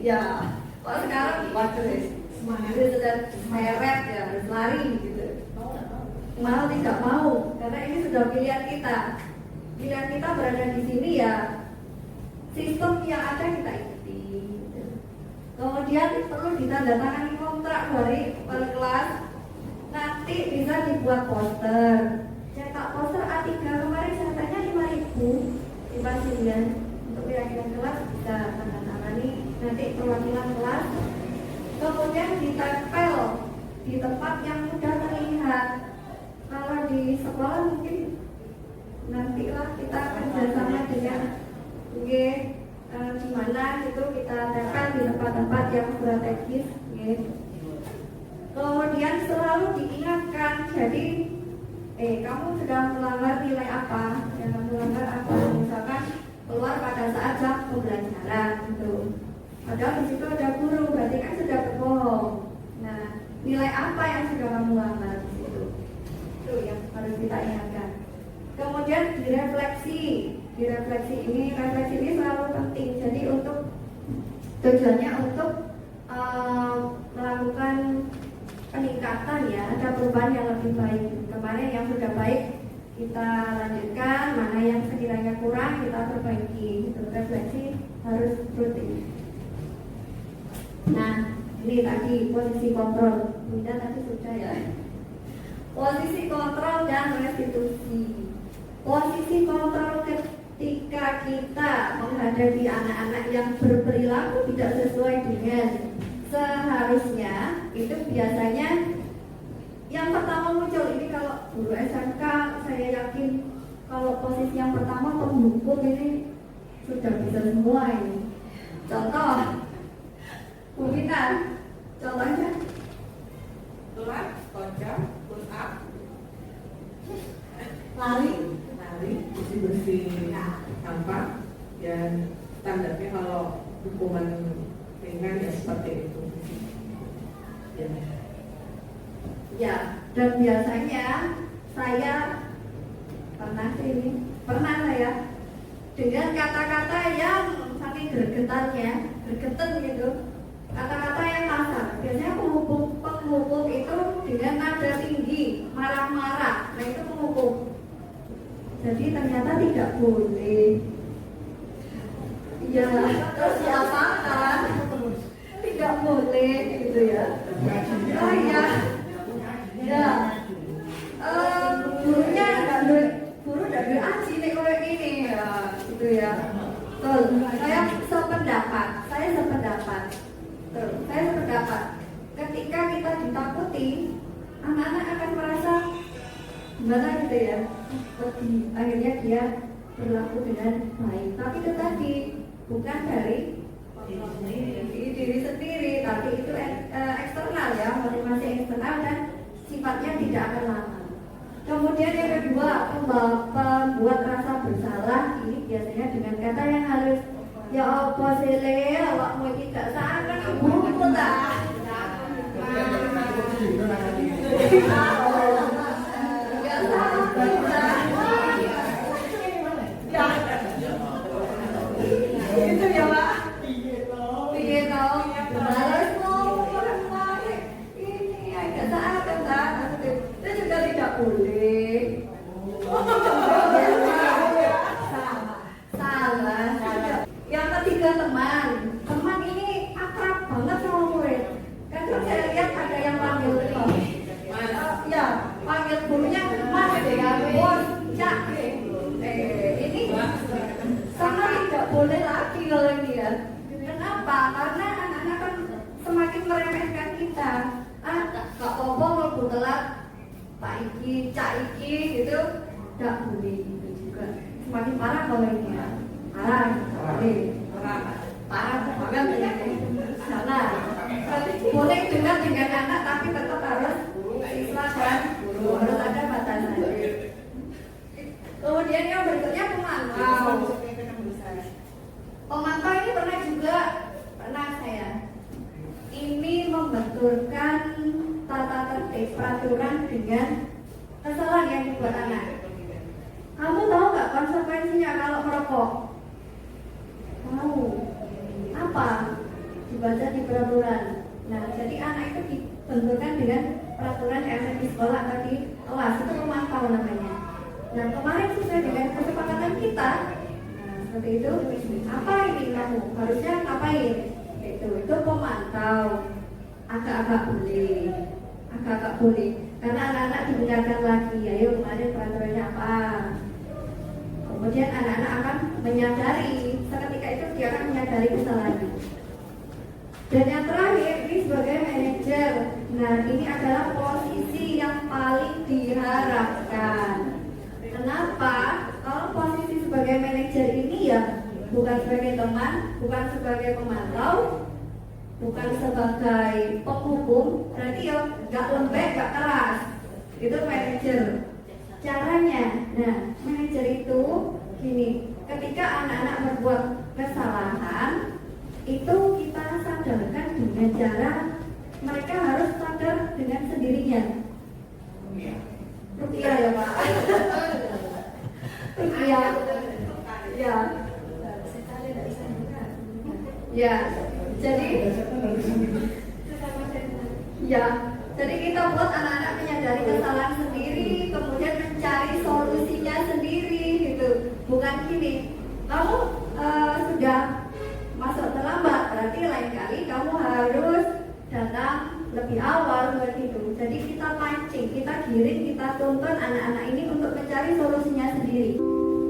Ya, kalau sekarang waduh, itu sudah seret ya, harus lari gitu. Mau tidak mau, karena ini sudah pilihan kita. Pilihan kita berada di sini ya, sistem yang ada kita ikuti. Gitu. Kemudian perlu ditandatangani kontrak dari per kelas. Nanti bisa dibuat poster. Cetak poster A3 kemarin katanya 5.000 di Pasirian. Untuk keyakinan kelas bisa tandatangani nanti perwakilan kelas. Kemudian ditempel di tempat yang mudah terlihat. Kalau di sekolah mungkin nantilah kita kerjasama dengan di mana gitu kita tempel di tempat-tempat yang strategis. Kemudian selalu diingatkan, jadi kamu sudah melanggar nilai apa? Yang melanggar apa? Misalkan keluar pada saat jam pembelajaran gitu. Padahal di situ ada guru, berarti kan sudah berbohong. Nah, nilai apa yang sudah kamu langgar di situ? Itu yang harus kita ingatkan. Kemudian direfleksi. Refleksi ini selalu penting. Jadi tujuannya untuk melakukan peningkatan ya, ada perubahan yang lebih baik. Kemarin yang sudah baik kita lanjutkan, mana yang sekiranya kurang kita perbaiki. Refleksi harus rutin. Nah, ini tadi posisi kontrol. Bunda tadi sudah ya. Posisi kontrol dan restitusi. Posisi kontrol ketika kita menghadapi anak-anak yang berperilaku tidak sesuai dengan seharusnya, itu biasanya yang pertama muncul. Ini kalau guru SMK, saya yakin kalau posisi yang pertama penghukum ini sudah bisa semua ini. Contoh, Bu Vita, contohnya Keluar, tonjol, push up, lari. bersih-bersih sampah, dan standarnya kalau hukuman ringan ya seperti itu. Ya, dan biasanya saya pernah saya dengan kata-kata yang saking gergeten gitu, kata-kata yang kasar. Biasanya penghukum itu dengan nada tinggi, marah-marah. Nah itu penghukum. Jadi ternyata tidak boleh. Ya, terus siapa kan? Tidak boleh gitu ya. Oh iya. Ya. Gurunya guru dari aji nih kayak gini ya, gitu ya. Betul. Saya sependapat. Ketika kita ditakuti, anak-anak akan merasa gimana gitu ya. Akhirnya dia berlaku dengan baik. Tapi itu tadi bukan dari diri sendiri, tapi itu eksternal ya, motivasi eksternal dan sifatnya tidak akan lama. Kemudian yang kedua, pembuat rasa bersalah ini biasanya dengan kata yang halus. Ya apa sih awakmu iki gak salah ibumu ta. Itu ya Pak. Iya tahu. Balas ngomong ini agak salah kan. Itu juga tidak boleh. Salah. Yang ketiga teman ini akrab banget sama murid. Kadang saya lihat ada yang panggil ya panggil gurunya mas ya bos cak. Ini sama tidak boleh lagi kalau ini ya. Kenapa? Karena anak-anak kan semakin meremehkan kita. Gak apa-apa kalau telat Pak Iki, Cak Iki gitu, gak boleh gitu juga. Semakin parah kalau ini ya. Parah banget salah. Boleh dengar dengan anak tapi tetap harus ikhlas dan harus ada batasan. Kemudian yang berikutnya pemantau. Pemantau ini pernah saya. Ini membenturkan tata tertib peraturan dengan kesalahan yang dibuat anak. Kamu tahu nggak konsekuensinya kalau merokok? Tahu. Apa? Dibaca di peraturan. Nah, jadi anak itu dibenturkan dengan peraturan yang ada di sekolah atau di kelas. Itu pemantau namanya. Nah, kemarin sesuai dengan kesepakatan kita. Nah, seperti itu. Apa ini kamu? Harusnya ngapain? Itu pemantau. Agak-agak boleh. Karena anak-anak didengarkan lagi. Ayo kemarin peraturannya apa? Kemudian anak-anak akan menyadari, seketika itu dia akan menyadari kesalahannya. Dan yang terakhir, ini sebagai manajer. Nah, ini adalah posisi yang paling diharapkan. Kenapa? Kalau posisi sebagai manajer ini ya bukan sebagai teman, bukan sebagai pemantau, bukan sebagai penghukum, berarti ya nggak lembek, nggak keras. Itu manajer. caranya. Nah, manajer itu gini, ketika anak-anak berbuat kesalahan, itu kita sadarkan dengan cara mereka harus sadar dengan sendirinya. Rupiah ya Pak. Rupiah. Ya. Ya. Jadi ya. Jadi kita buat anak-anak menyadari kesalahan sendiri, kemudian mencari solusinya sendiri gitu. Bukan gini, kamu sudah masuk terlambat, berarti lain kali kamu harus datang lebih awal begitu. Jadi kita pancing, kita giring, kita tuntun anak-anak ini untuk mencari solusinya sendiri.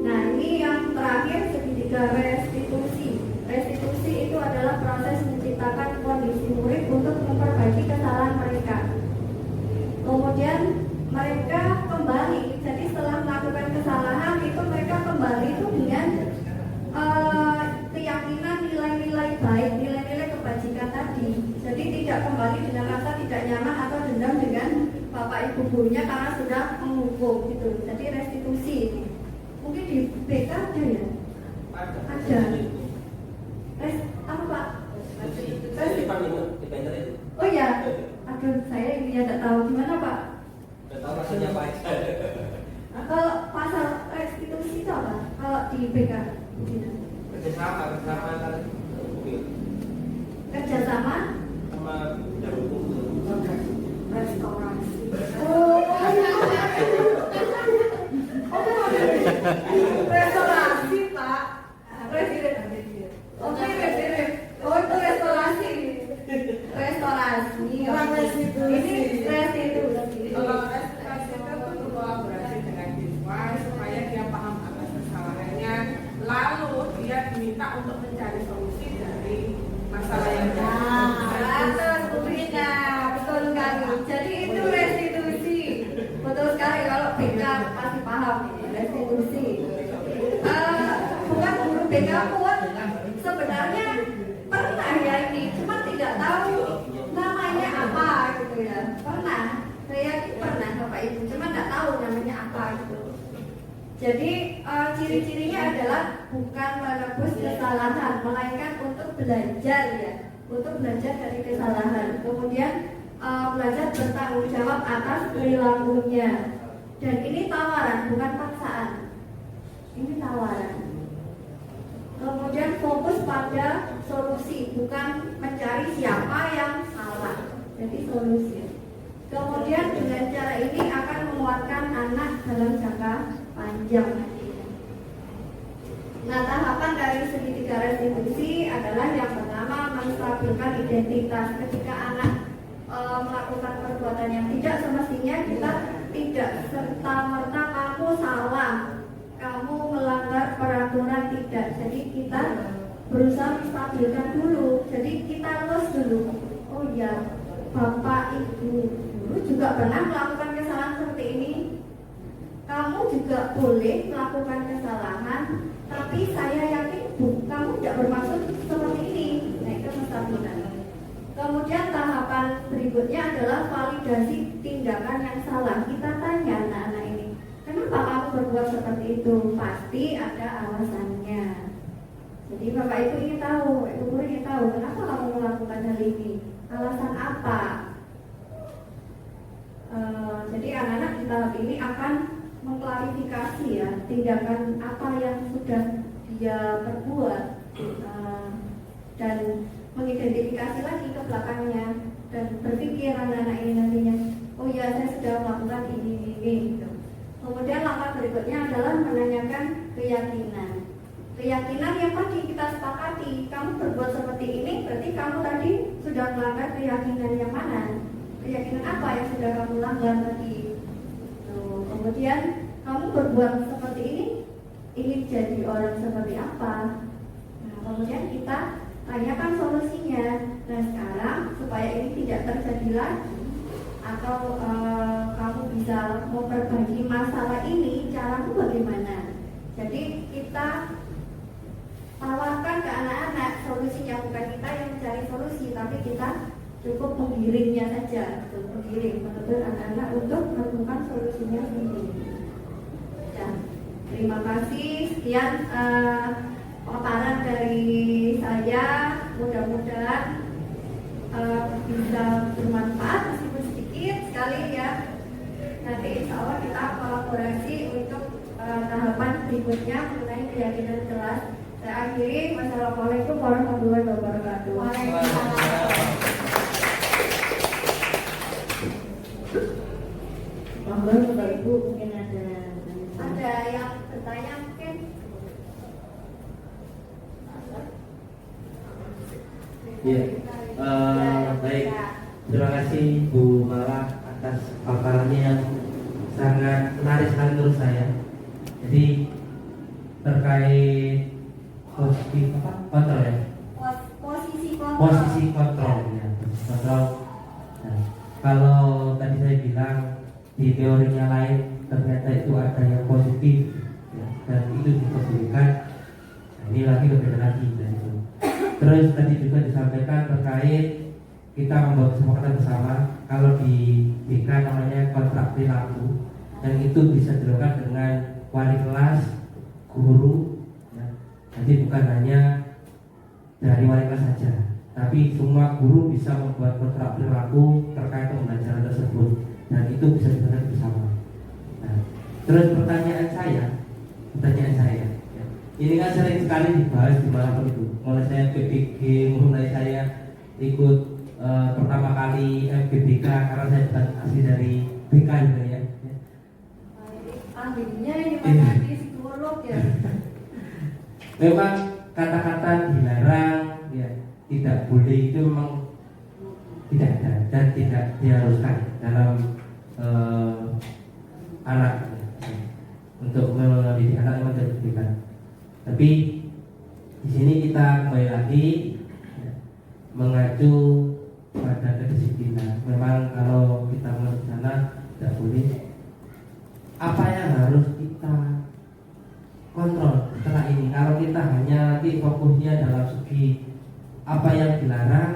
Nah ini yang terakhir segitiga restitusi. Restitusi itu adalah proses menciptakan kondisi murid untuk memperbaiki kesalahan mereka. Kemudian mereka kembali, jadi setelah melakukan kesalahan itu mereka kembali itu dengan keyakinan nilai-nilai baik, nilai-nilai kebajikan tadi. Jadi tidak kembali dengan rasa tidak nyaman atau dendam dengan bapak ibu gurunya karena sudah menghukum gitu. Jadi restitusi ini. Mungkin di BK ada ya? Ada. Apa Pak? Oh ya. Aduh, saya ini ya tidak tahu gimana Pak. Tidak tahu rasanya apa aja. Kalau pasal restitusi itu apa? Kalau di BK? Kerjasama Kerjasama sama bidang hukum. Restorasi. Restorasi Pak. Oke, oh itu restorasi. Restorasi. Ini restitusi. Kalau restitusi itu kolaborasi dengan siswa supaya dia paham atas kesalahannya, lalu dia diminta untuk mencari solusi dari masalah yang Betul sekali. Jadi itu restitusi. Betul sekali kalau BK pasti paham ini restitusi. Bukan guru BK pun sebenarnya pernah ya ini, cuma tidak tahu namanya apa gitu ya. Pernah, saya pernah Bapak Ibu, cuma tidak tahu namanya apa gitu. Jadi ciri-cirinya adalah bukan menebus kesalahan, melainkan untuk belajar ya, untuk belajar dari kesalahan. Kemudian belajar bertanggung jawab atas perilakunya. Dan ini tawaran, bukan paksaan. Ini tawaran. Kemudian fokus pada solusi, bukan mencari siapa yang salah. Jadi solusi. Kemudian dengan cara ini akan menguatkan anak dalam jangka panjang. Nah, tahapan dari segitiga restitusi adalah yang pertama menstabilkan identitas. Ketika anak melakukan perbuatan yang tidak semestinya, kita tidak serta-merta kamu salah, kamu melanggar peraturan, tidak. Jadi kita berusaha menstabilkan dulu. Jadi kita lulus dulu. Oh ya, bapak ibu guru juga pernah melakukan kesalahan seperti ini. Kamu juga boleh melakukan kesalahan, tapi saya yakin kamu tidak bermaksud seperti ini. Nah, itu menstabilkan. Kemudian tahapan berikutnya adalah validasi tindakan yang salah. Kita tanya anak-anak ini, kenapa kamu berbuat seperti itu? Pasti ada alasannya. Jadi Bapak Ibu ingin tahu, Ibu guru ingin tahu, kenapa kamu melakukan hal ini? Alasan apa? Jadi anak-anak di tahap ini akan mengklarifikasi ya tindakan apa yang sudah dia perbuat, dan mengidentifikasi lagi ke belakangnya dan berpikir anak-anak ini nantinya, oh ya saya sudah melakukan ini gitu. Kemudian langkah berikutnya adalah menanyakan keyakinan. Keyakinan yang tadi kita sepakati, kamu berbuat seperti ini berarti kamu tadi sudah melanggar keyakinan yang mana? Keyakinan apa yang sudah kamu langgar tadi? Kemudian kamu berbuat seperti ini ingin jadi orang seperti apa? Nah, kemudian kita tanyakan solusinya. Nah sekarang supaya ini tidak terjadi lagi atau kamu bisa memperbaiki masalah ini, caramu bagaimana? Jadi kita tawarkan ke anak-anak solusinya, bukan kita yang mencari solusi, tapi kita cukup menggiringnya saja, menggiring, menuntut anak-anak untuk menemukan solusinya sendiri. terima kasih. Sekian pemaparan dari saya. Mudah-mudahan bisa bermanfaat meskipun sedikit sekali ya. Nanti insya Allah kita kolaborasi untuk tahapan berikutnya mengenai keyakinan kelas. Saya akhiri. Wassalamualaikum warahmatullahi wabarakatuh. Monggo Bapak Ibu mungkin Ada yang bertanya mungkin? Ya, baik. Terima kasih Bu Mala atas paparannya yang sangat menarik sekali menurut saya. Jadi terkait posisi apa? Kontrol ya. Posisi kontrol. Posisi kontrol ya. Kontrol. Nah, kalau tadi saya bilang di teorinya lain ternyata itu ada yang positif ya, dan itu dipositifkan. Nah, ini lagi berbeda lagi dan itu. Terus tadi juga disampaikan terkait kita membuat kesepakatan bersama kalau di BK namanya kontrak perilaku dan itu bisa dilakukan dengan wali kelas, guru ya. Jadi bukan hanya dari wali kelas saja, tapi semua guru bisa membuat kontrak perilaku terkait pembelajaran tersebut dan itu bisa dilakukan bersama. Nah, terus pertanyaan saya ya, ini kan sering sekali dibahas dimanapun itu. Mulai saya PPG, mulai saya ikut pertama kali FGBK karena saya bukan asli dari BK juga ya. Ahlinya ini Pak psikolog ya. Memang kata-kata dilarang ya, tidak boleh itu memang tidak ada dan tidak diharuskan dalam anak ya. Untuk mendidik anak memang tidak diberikan. Tapi di sini kita kembali lagi ya, mengacu pada kedisiplinan. Memang kalau kita masuk sana tidak boleh. Apa yang harus kita kontrol setelah ini? Kalau kita hanya nanti fokusnya dalam segi apa yang dilarang,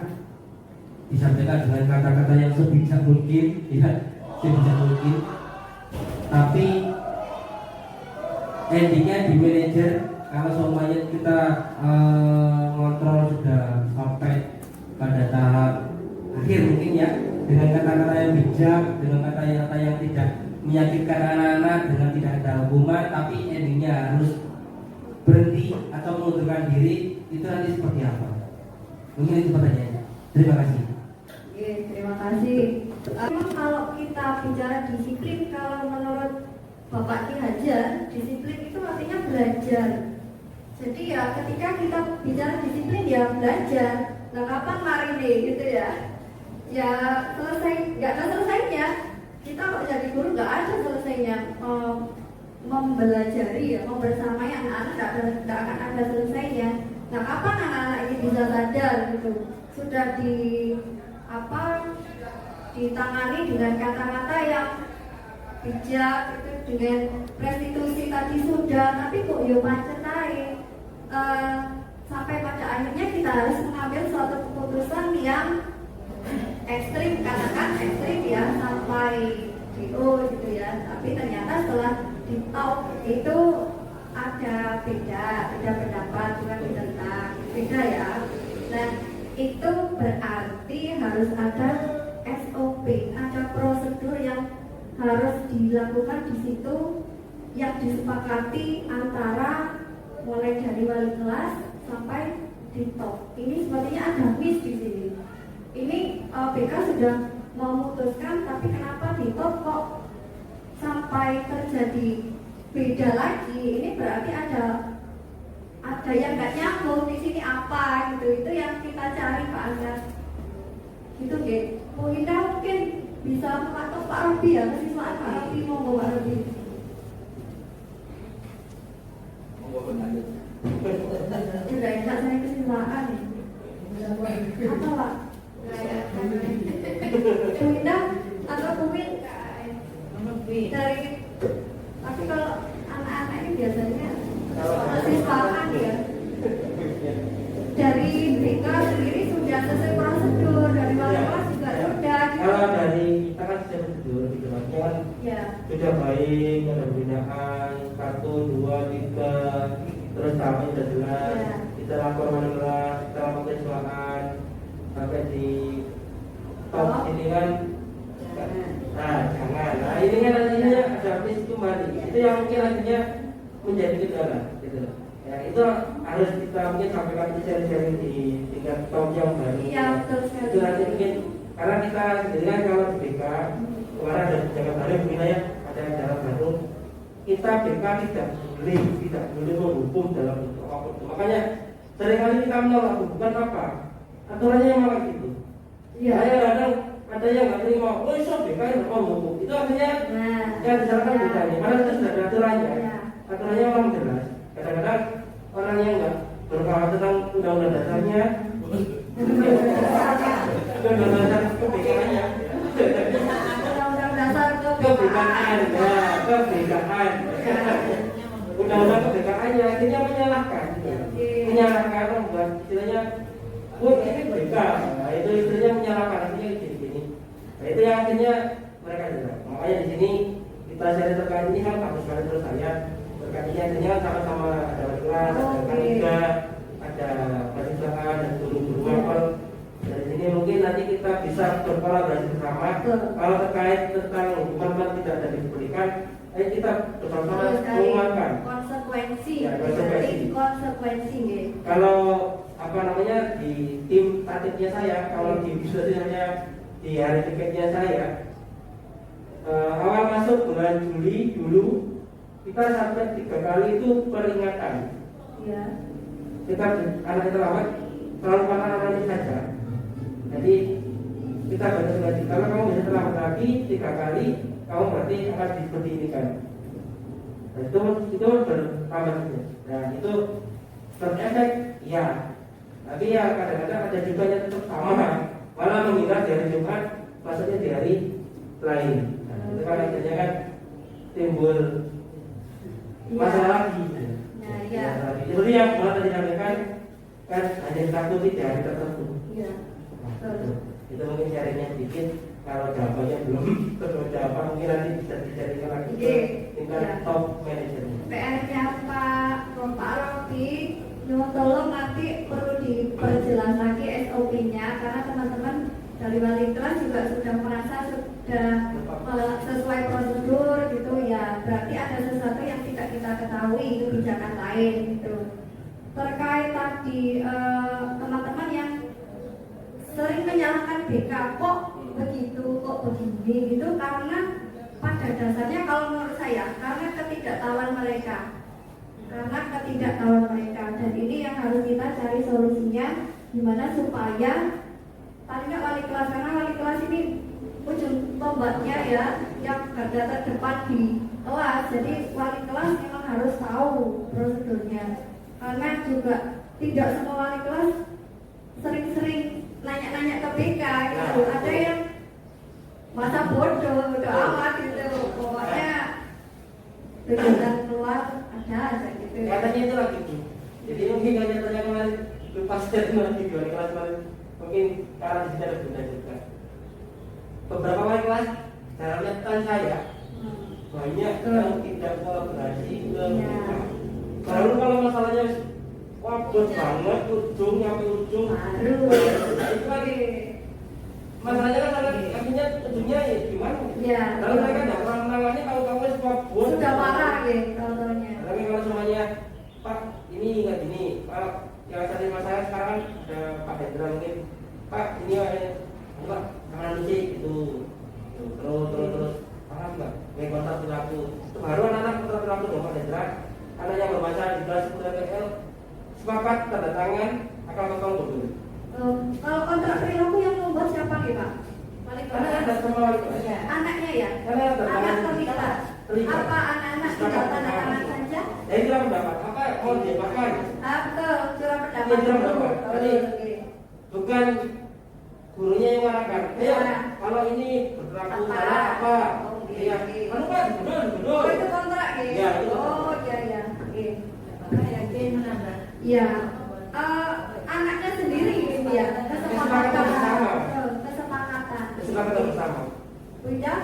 disampaikan dengan kata-kata yang sebijak mungkin, ya, sebijak mungkin. Tapi endingnya di manajer. Kalau semuanya kita ngontrol sudah sampai pada tahap akhir mungkin ya, dengan kata-kata yang bijak, dengan kata-kata yang tidak menyakitkan anak-anak, dengan tidak ada hukuman, tapi endingnya harus berhenti atau mengundurkan diri, itu nanti seperti apa? Mungkin itu pertanyaannya. Terima kasih. Oke, terima kasih. Memang kalau kita bicara disiplin, kalau menurut Bapak Ki Hajar, disiplin itu artinya belajar. Jadi ya ketika kita bicara disiplin ya belajar. Nah kapan mari nih gitu ya? Ya selesai, nggak ada selesainya. Kita kalau jadi guru nggak ada selesainya. Mempelajari ya, membersamai anak-anak nggak akan ada selesainya. Nah kapan anak-anak ini bisa sadar gitu? Sudah ditangani dengan kata-kata yang bijak itu, dengan restitusi tadi sudah, tapi kok yo macet sampai pada akhirnya kita harus mengambil suatu keputusan yang ekstrim, katakan ekstrim ya, sampai DO gitu ya. Tapi ternyata setelah ditau itu ada beda pendapat, bukan ditentang, beda ya. Nah itu berarti harus ada SOP, ada prosedur yang harus dilakukan di situ yang disepakati antara mulai dari wali kelas sampai di top. Ini sepertinya ada miss di sini. Ini BK sudah memutuskan, tapi kenapa di top kok sampai terjadi beda lagi? Ini berarti ada yang nggak nyambung di sini apa gitu. Itu yang kita cari Pak Azhar. Gitu gitu. Bu Indah mungkin bisa atau Pak Robi ya, kesiswaan Pak Robi, monggo Pak Robi. Sudah enak saya kesiswaan ya. Apa Pak? Bu Indah atau Bu Win? Dari, tapi kalau anak-anak ini biasanya kesiswaan ya. Dari BK sendiri sudah sesuai prosedur, dari wali kelas juga sudah. Kalau dari kita kan sudah prosedur di depan kan Ya. sudah baik, ada pembinaan, 1, 2, 3, terus sampai sudah jelas. Ya. Kita lapor menerah, kita lapor kesalahan sampai di top ini kan. Nah, jangan. Nah, ini kan nantinya ada habis itu mati. Itu yang mungkin nantinya menjadi kendala, gitu. Ya, itu harus kita mungkin sampaikan di sharing-sharing di tingkat top yang baru. Iya, betul sekali. Itu nanti mungkin karena kita sendiri kan kalau di BK kemarin ada kebijakan baru wilayah ada acara baru, kita BK tidak boleh menghukum dalam bentuk apapun. Makanya seringkali kita menolak bukan apa aturannya yang malah gitu. Iya. Saya kadang ada yang nggak terima, oh iso BK yang menghukum. Itu artinya Nah, yang disarankan bukan ini, karena itu sudah ada aturannya. Iya. Aturannya memang jelas. Kadang-kadang orang yang nggak berpaham tentang undang-undang dasarnya, undang-undang dasar kebijakannya, undang-undang dasar kebijakan, ya, kebijakan, undang-undang kebijakannya akhirnya menyalahkan, membuat istilahnya, oh ini BK, nah, itu istilahnya menyalahkan, artinya gini-gini. Nah itu yang akhirnya mereka jelas. Makanya di sini kita share terkait ini kan bagus sekali terus saya. Terkait ini sama-sama ada kelas, ada kaniga, ada mahasiswaan dan guru-guru mapel. Dari sini mungkin nanti kita bisa berkolaborasi bersama. Kalau terkait tentang hukuman tidak ada diberikan, ayo kita bersama-sama menguatkan konsekuensi. Ya, Konsekuensi. Kalau apa namanya di tim tatipnya saya, kalau di visualisasinya di hari tiketnya saya, awal masuk bulan Juli dulu kita sampai 3 kali itu peringatan. Iya. Kita anak terlambat selalu pakai saja. Jadi kita berarti kalau kamu bisa terlambat lagi 3 kali, kamu berarti akan seperti ini kan. Nah, itu bertambahnya. Nah itu terefek ya. Tapi ya kadang-kadang ada juga yang tetap sama, malah mengira di hari Jumat, maksudnya di hari lain. Nah, itu kan akhirnya kan timbul masalah lagi. Nah, iya. Seperti yang malah tadi sampaikan kan hanya ditakuti di hari tertentu. Iya. Betul. Itu mungkin sharingnya sedikit. Kalau jawabannya belum terjawab, mungkin nanti bisa dicarikan lagi ke tingkat top manajernya. PR-nya Pak Rofi, tolong nanti perlu diperjelas lagi SOP-nya karena teman-teman dari wali kelas juga sudah merasa sudah sesuai prosedur gitu ya. Berarti ada sesuatu yang tidak kita ketahui, itu kebijakan lain gitu. Terkait tadi teman-teman yang sering menyalahkan BK kok begitu, kok begini gitu, karena pada dasarnya kalau menurut saya karena ketidaktahuan mereka, dan ini yang harus kita cari solusinya gimana supaya paling nggak wali kelas, karena wali kelas ini ujung tombaknya ya yang garda terdepan di kelas, jadi wali kelas memang harus tahu prosedurnya, karena juga tidak semua wali kelas sering-sering nanya-nanya ke BK gitu. Ada yang masa bodoh amat gitu, pokoknya kegiatan keluar ada aja gitu. Katanya itu lagi tuh. Jadi mungkin katanya kemarin pas dari di kelas kemarin mungkin karena di sini ada bunda juga. Beberapa wali kelas dalam catatan saya banyak yang tidak kolaborasi ke BK. Lalu kalau masalahnya wabot banget, ujung nyampe ujung itu lagi masalahnya kan akhirnya ujungnya ya gimana? Ya. Kalau mereka tidak pernah menangani kalau kamu wabot sudah parah ya contohnya. Tapi kalau semuanya Pak ini nggak gini, Pak yang tadi masalah sekarang ada Pak Hendra mungkin Pak ini Pak tangan sih itu terus paham nggak? Main kontak perilaku itu baru anak-anak kontak perilaku dong Pak Hendra. Karena yang bermasalah di kelas PL sepakat tanda tangan akan potong dulu. Kalau kontrak perilaku yang membuat siapa nih Pak? Karena ada semua wali kelas. Anaknya ya? Karena ada Anak terlibat. Terlibat. Apa anak-anak tinggal tanda tangan saja? Jadi kita pendapat apa mau diapakan? Betul, curah pendapat. Iya, curah pendapat. Jadi, Oke. bukan gurunya yang marahkan. Ayo, Ya. kalau ini berlaku Apa? salah apa? Oke. Iya. Anu Pak, betul. Oh itu kontrak ya? Iya, itu. Oh iya. Oke. Yakin menambah. Iya. Anaknya sendiri ini ya, kesepakatan. bersama. Kesepakatan. Kesepakatan bersama. Bunda,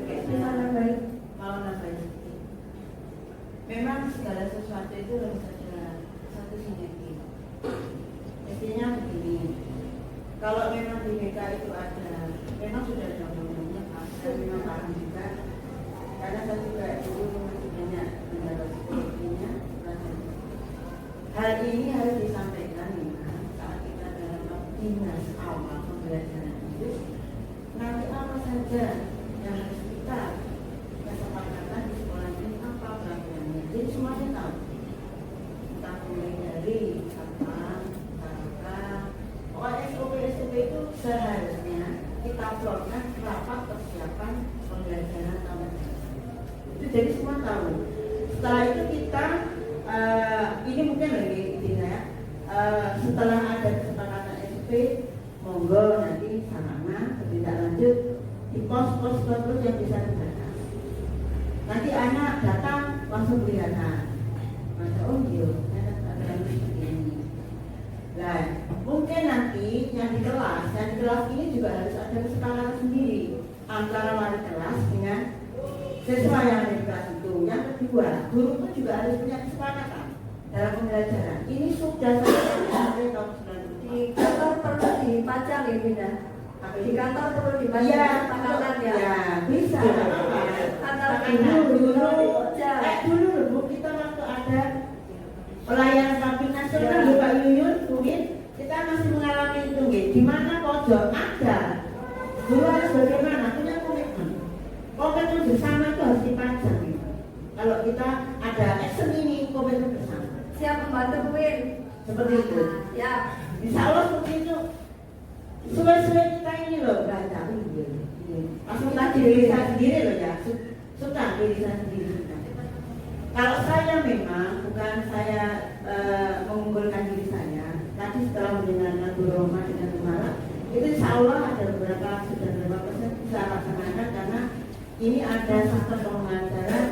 gimana baik? Mau nambahin. memang segala sesuatu itu harus ada satu sinergi. Intinya begini, kalau memang di BK itu ada, memang sudah ada undang-undangnya, Pak. Saya memang paham juga, karena saya juga dulu masih banyak mendapat sepertinya. Hal ini harus disampaikan memang saat kita dalam dinas awal pembelajaran itu. Nanti apa saja yang harus kita kesepakatan di sekolah ini, apa peraturannya, jadi semuanya tahu. Kita mulai dari SOP itu seharusnya kita uploadkan rapat persiapan pembelajaran tahun itu, jadi semua tahu. Setelah itu kita ini mungkin lagi ya, setelah ada kesepakatan SOP, monggo nanti sarana tidak lanjut di pos-pos yang bisa dibaca. Nanti anak datang langsung kelihatan, masa oh iya, ada seperti ini. Nah, mungkin nanti yang di kelas ini juga harus ada kesepakatan sendiri antara wali kelas dengan siswa yang ada di kelas itu. Yang kedua, guru pun juga harus punya kesepakatan dalam pembelajaran. Ini sudah sampai tahun 90. Di kantor perlu dipajang ya, Bina? Di kantor perlu dipajang kesepakatan ya? Ya, bisa. Kantor dulu Bu, kita waktu ada pelayanan samping nasional ya. Pak Yuyun, mungkin kita masih mengalami itu, di mana pojok ada guru harus bagaimana punya komitmen bersama itu harus dipajang. Kalau kita ada action ini komitmen bersama. Siap membantu Buin. Seperti itu. Ya. Insya Allah seperti itu. Suwe-suwe kita ini loh baca. Langsung kita diri saya sendiri loh ya. Suka diri saya sendiri. Kalau saya memang bukan saya mengunggulkan diri saya. Tadi setelah mendengarkan Bu Roma dengan Bu Mala, itu insya Allah ada beberapa sudah berapa persen bisa laksanakan karena ini ada sistem pembelajaran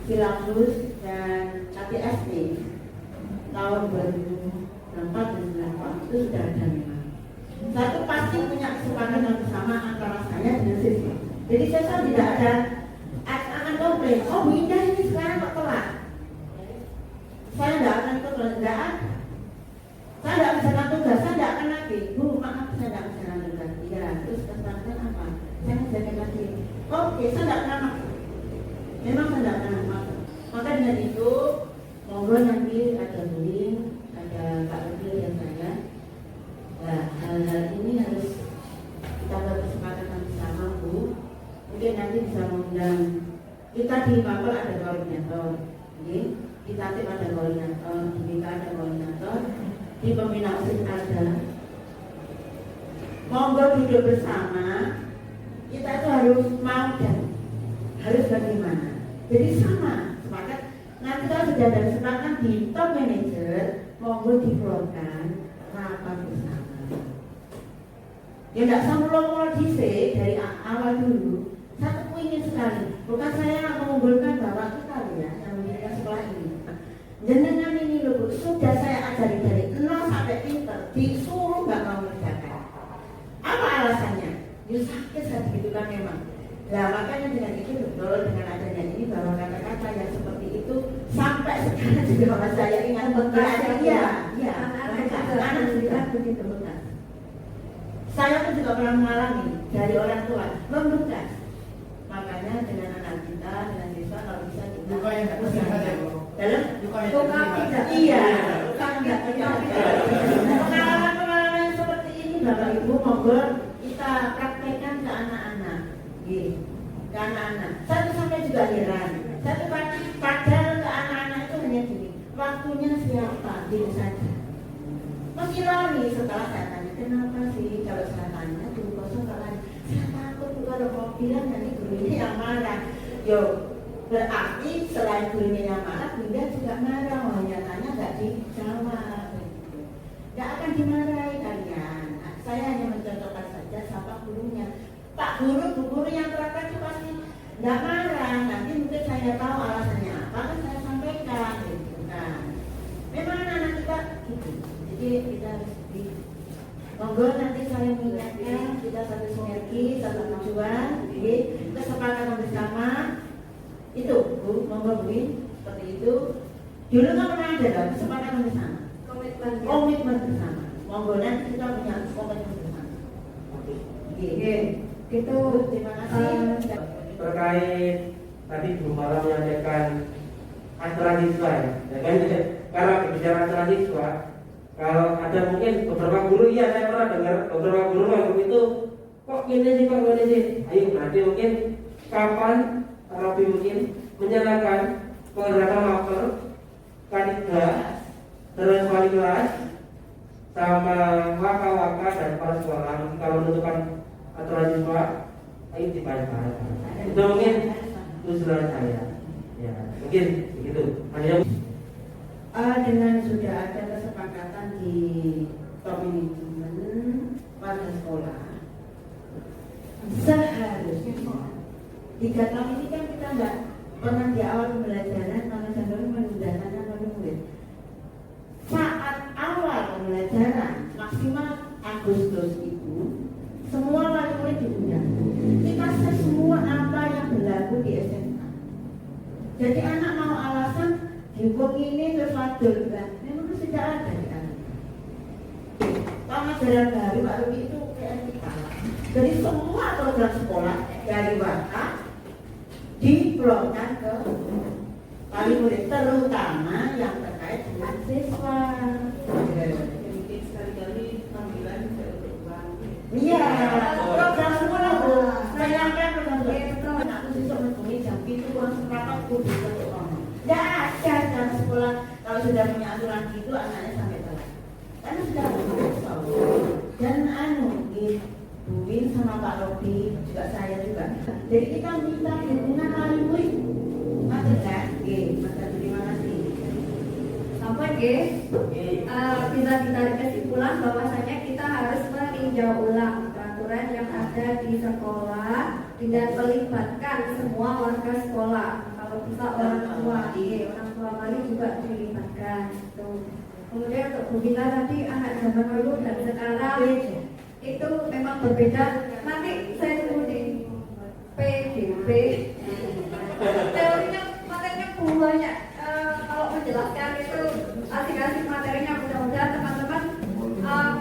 silabus dan KTSD tahun 2004 dan 2008 itu sudah ada memang. Satu pasti punya kesepakatan bersama antara saya dengan siswa. Jadi saya tidak ada akan komplain. Oh Bu Indah ini sekarang kok telat. Saya tidak akan komplain, tidak ada. Saya tidak bisa tugas, saya tidak akan lagi. Bu maaf saya tidak bisa tugas. Iya, terus kesepakatan apa? Saya menjaga lagi. Oke, saya tidak pernah. Memang saya tidak pernah. Maka dengan itu, monggo nanti ada bullying, ada Pak Wakil yang saya. Nah, hal-hal ini harus kita berkesepakatan bersama Bu. Mungkin nanti bisa mengundang kita di Mapel ada koordinator, di Tatip ada koordinator, di BK ada koordinator, di pembina OSIS ada. Monggo duduk bersama. Kita itu harus mau dan harus bagaimana. Jadi sama sepakat. Nanti kalau sudah ada kesepakatan di top manager, monggo dikeluarkan rapat bersama. Ya tidak sama DC dari awal dulu. Satu ingin sekali, bukan saya mengunggulkan bahwa kita ya yang mendirikan sekolah ini. Jenengan ini loh Bu, sudah saya ajari dari 0 sampai pinter, disuruh nggak mau mengerjakan. Apa alasannya? Ya sakit saya begitu kan memang. Nah makanya dengan itu betul dengan adanya ini bahwa kata-kata yang seperti itu sampai sekarang juga saya ingat bekas. Iya, anak juga begitu bekas. Saya pun juga pernah mengalami dari orang tua membekas. Makanya dengan anak kita, dengan siswa kalau bisa kita bukan yang tidak terlihat ya Bu. dalam bukan tidak. Iya, bukan tidak pengalaman seperti ini Bapak Ibu monggo kita praktekkan ke anak-anak. Ke anak-anak. Saya sampai juga heran. Saya tuh padahal ke anak-anak itu hanya gini. Waktunya siapa? Diri saja. Masih lari setelah saya tanya kenapa sih kalau saya tanya guru kosong kalau saya takut kalau mau bilang nanti gurunya yang marah. Yo berarti selain gurunya yang marah, gurunya juga marah. Hanya tanya nggak dijawab. Nggak akan dimarahi kalian. Saya hanya mencontohkan saja siapa gurunya. Pak guru, bu guru yang terakhir itu pasti nggak marah. Nanti mungkin saya tahu alasannya apa, kan saya sampaikan. Gitu kan. Memang anak-anak kita gitu. Jadi kita harus monggo nanti saya mengingatkan kita satu sinergi, satu tujuan, kesepakatan bersama itu Bu, monggo Bu. seperti itu. Dulu kan pernah ada dong kesepakatan bersama, Komitmen. komitmen bersama. Monggo nanti kita punya komitmen bersama. Oke. Oke. Itu Terima kasih. Terkait tadi Bu Malam menyampaikan aturan siswa ya kan karena bicara aturan siswa, kalau ada mungkin beberapa guru, iya saya pernah dengar beberapa guru waktu itu kok gini sih, kok gini sih. Ayo berarti mungkin kapan Robi mungkin menyalakan koordinator maper, kandidat, terus wali kelas, sama waka-waka dan kepala sekolah kalau menentukan aturan siswa, ayo dibahas-bahas. Itu mungkin usulan saya. Ya, mungkin begitu. Hanya Dengan sudah ada kesepakatan di top manajemen pada sekolah, seharusnya 3 tahun ini kan kita nggak pernah di awal pembelajaran sama cenderung mendatangkan wali murid. Saat awal pembelajaran maksimal Agustus itu semua wali murid diundang. Kita tes semua apa yang berlaku di SMA. Jadi anak mau alasan dihukum ini terus wadul kan? Memang itu tidak ada di anak. Pengajaran baru Pak Rubi itu kayak kita. Jadi semua program sekolah dari WAKA diplomkan ke wali murid, terutama yang terkait dengan siswa. Mungkin sekali-kali panggilan bisa berubah. Iya, program sekolah Bu. Saya kan program sekolah. Aku besok menghubungi jam itu kurang sepakat kudu untuk ngomong. Tidak ada dalam sekolah kalau sudah punya aturan gitu anaknya sampai telat. Karena sudah besok. Dan Bu Win sama Pak Robi juga saya juga. Jadi kita minta dukungan wali murid. Matur kan? Matur, terima kasih. Sampai bisa ditarik kesimpulan bahwasanya kita harus meninjau ulang peraturan yang ada di sekolah dengan melibatkan semua warga sekolah. Kalau bisa orang tua wali juga dilibatkan. Kemudian untuk Bu Gita tadi anak zaman dulu dan sekarang itu memang berbeda. Nanti saya tunggu di PDB. Teorinya materinya banyak. Kalau menjelaskan itu asik-asik materinya, mudah-mudahan teman-teman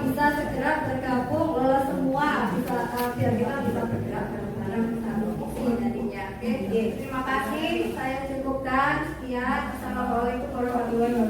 bisa segera bergabung, lolos semua, bisa biar kita bisa bergerak bareng-bareng satu visi nantinya. Oke, terima kasih. Saya cukupkan. Sekian. Assalamualaikum warahmatullahi wabarakatuh.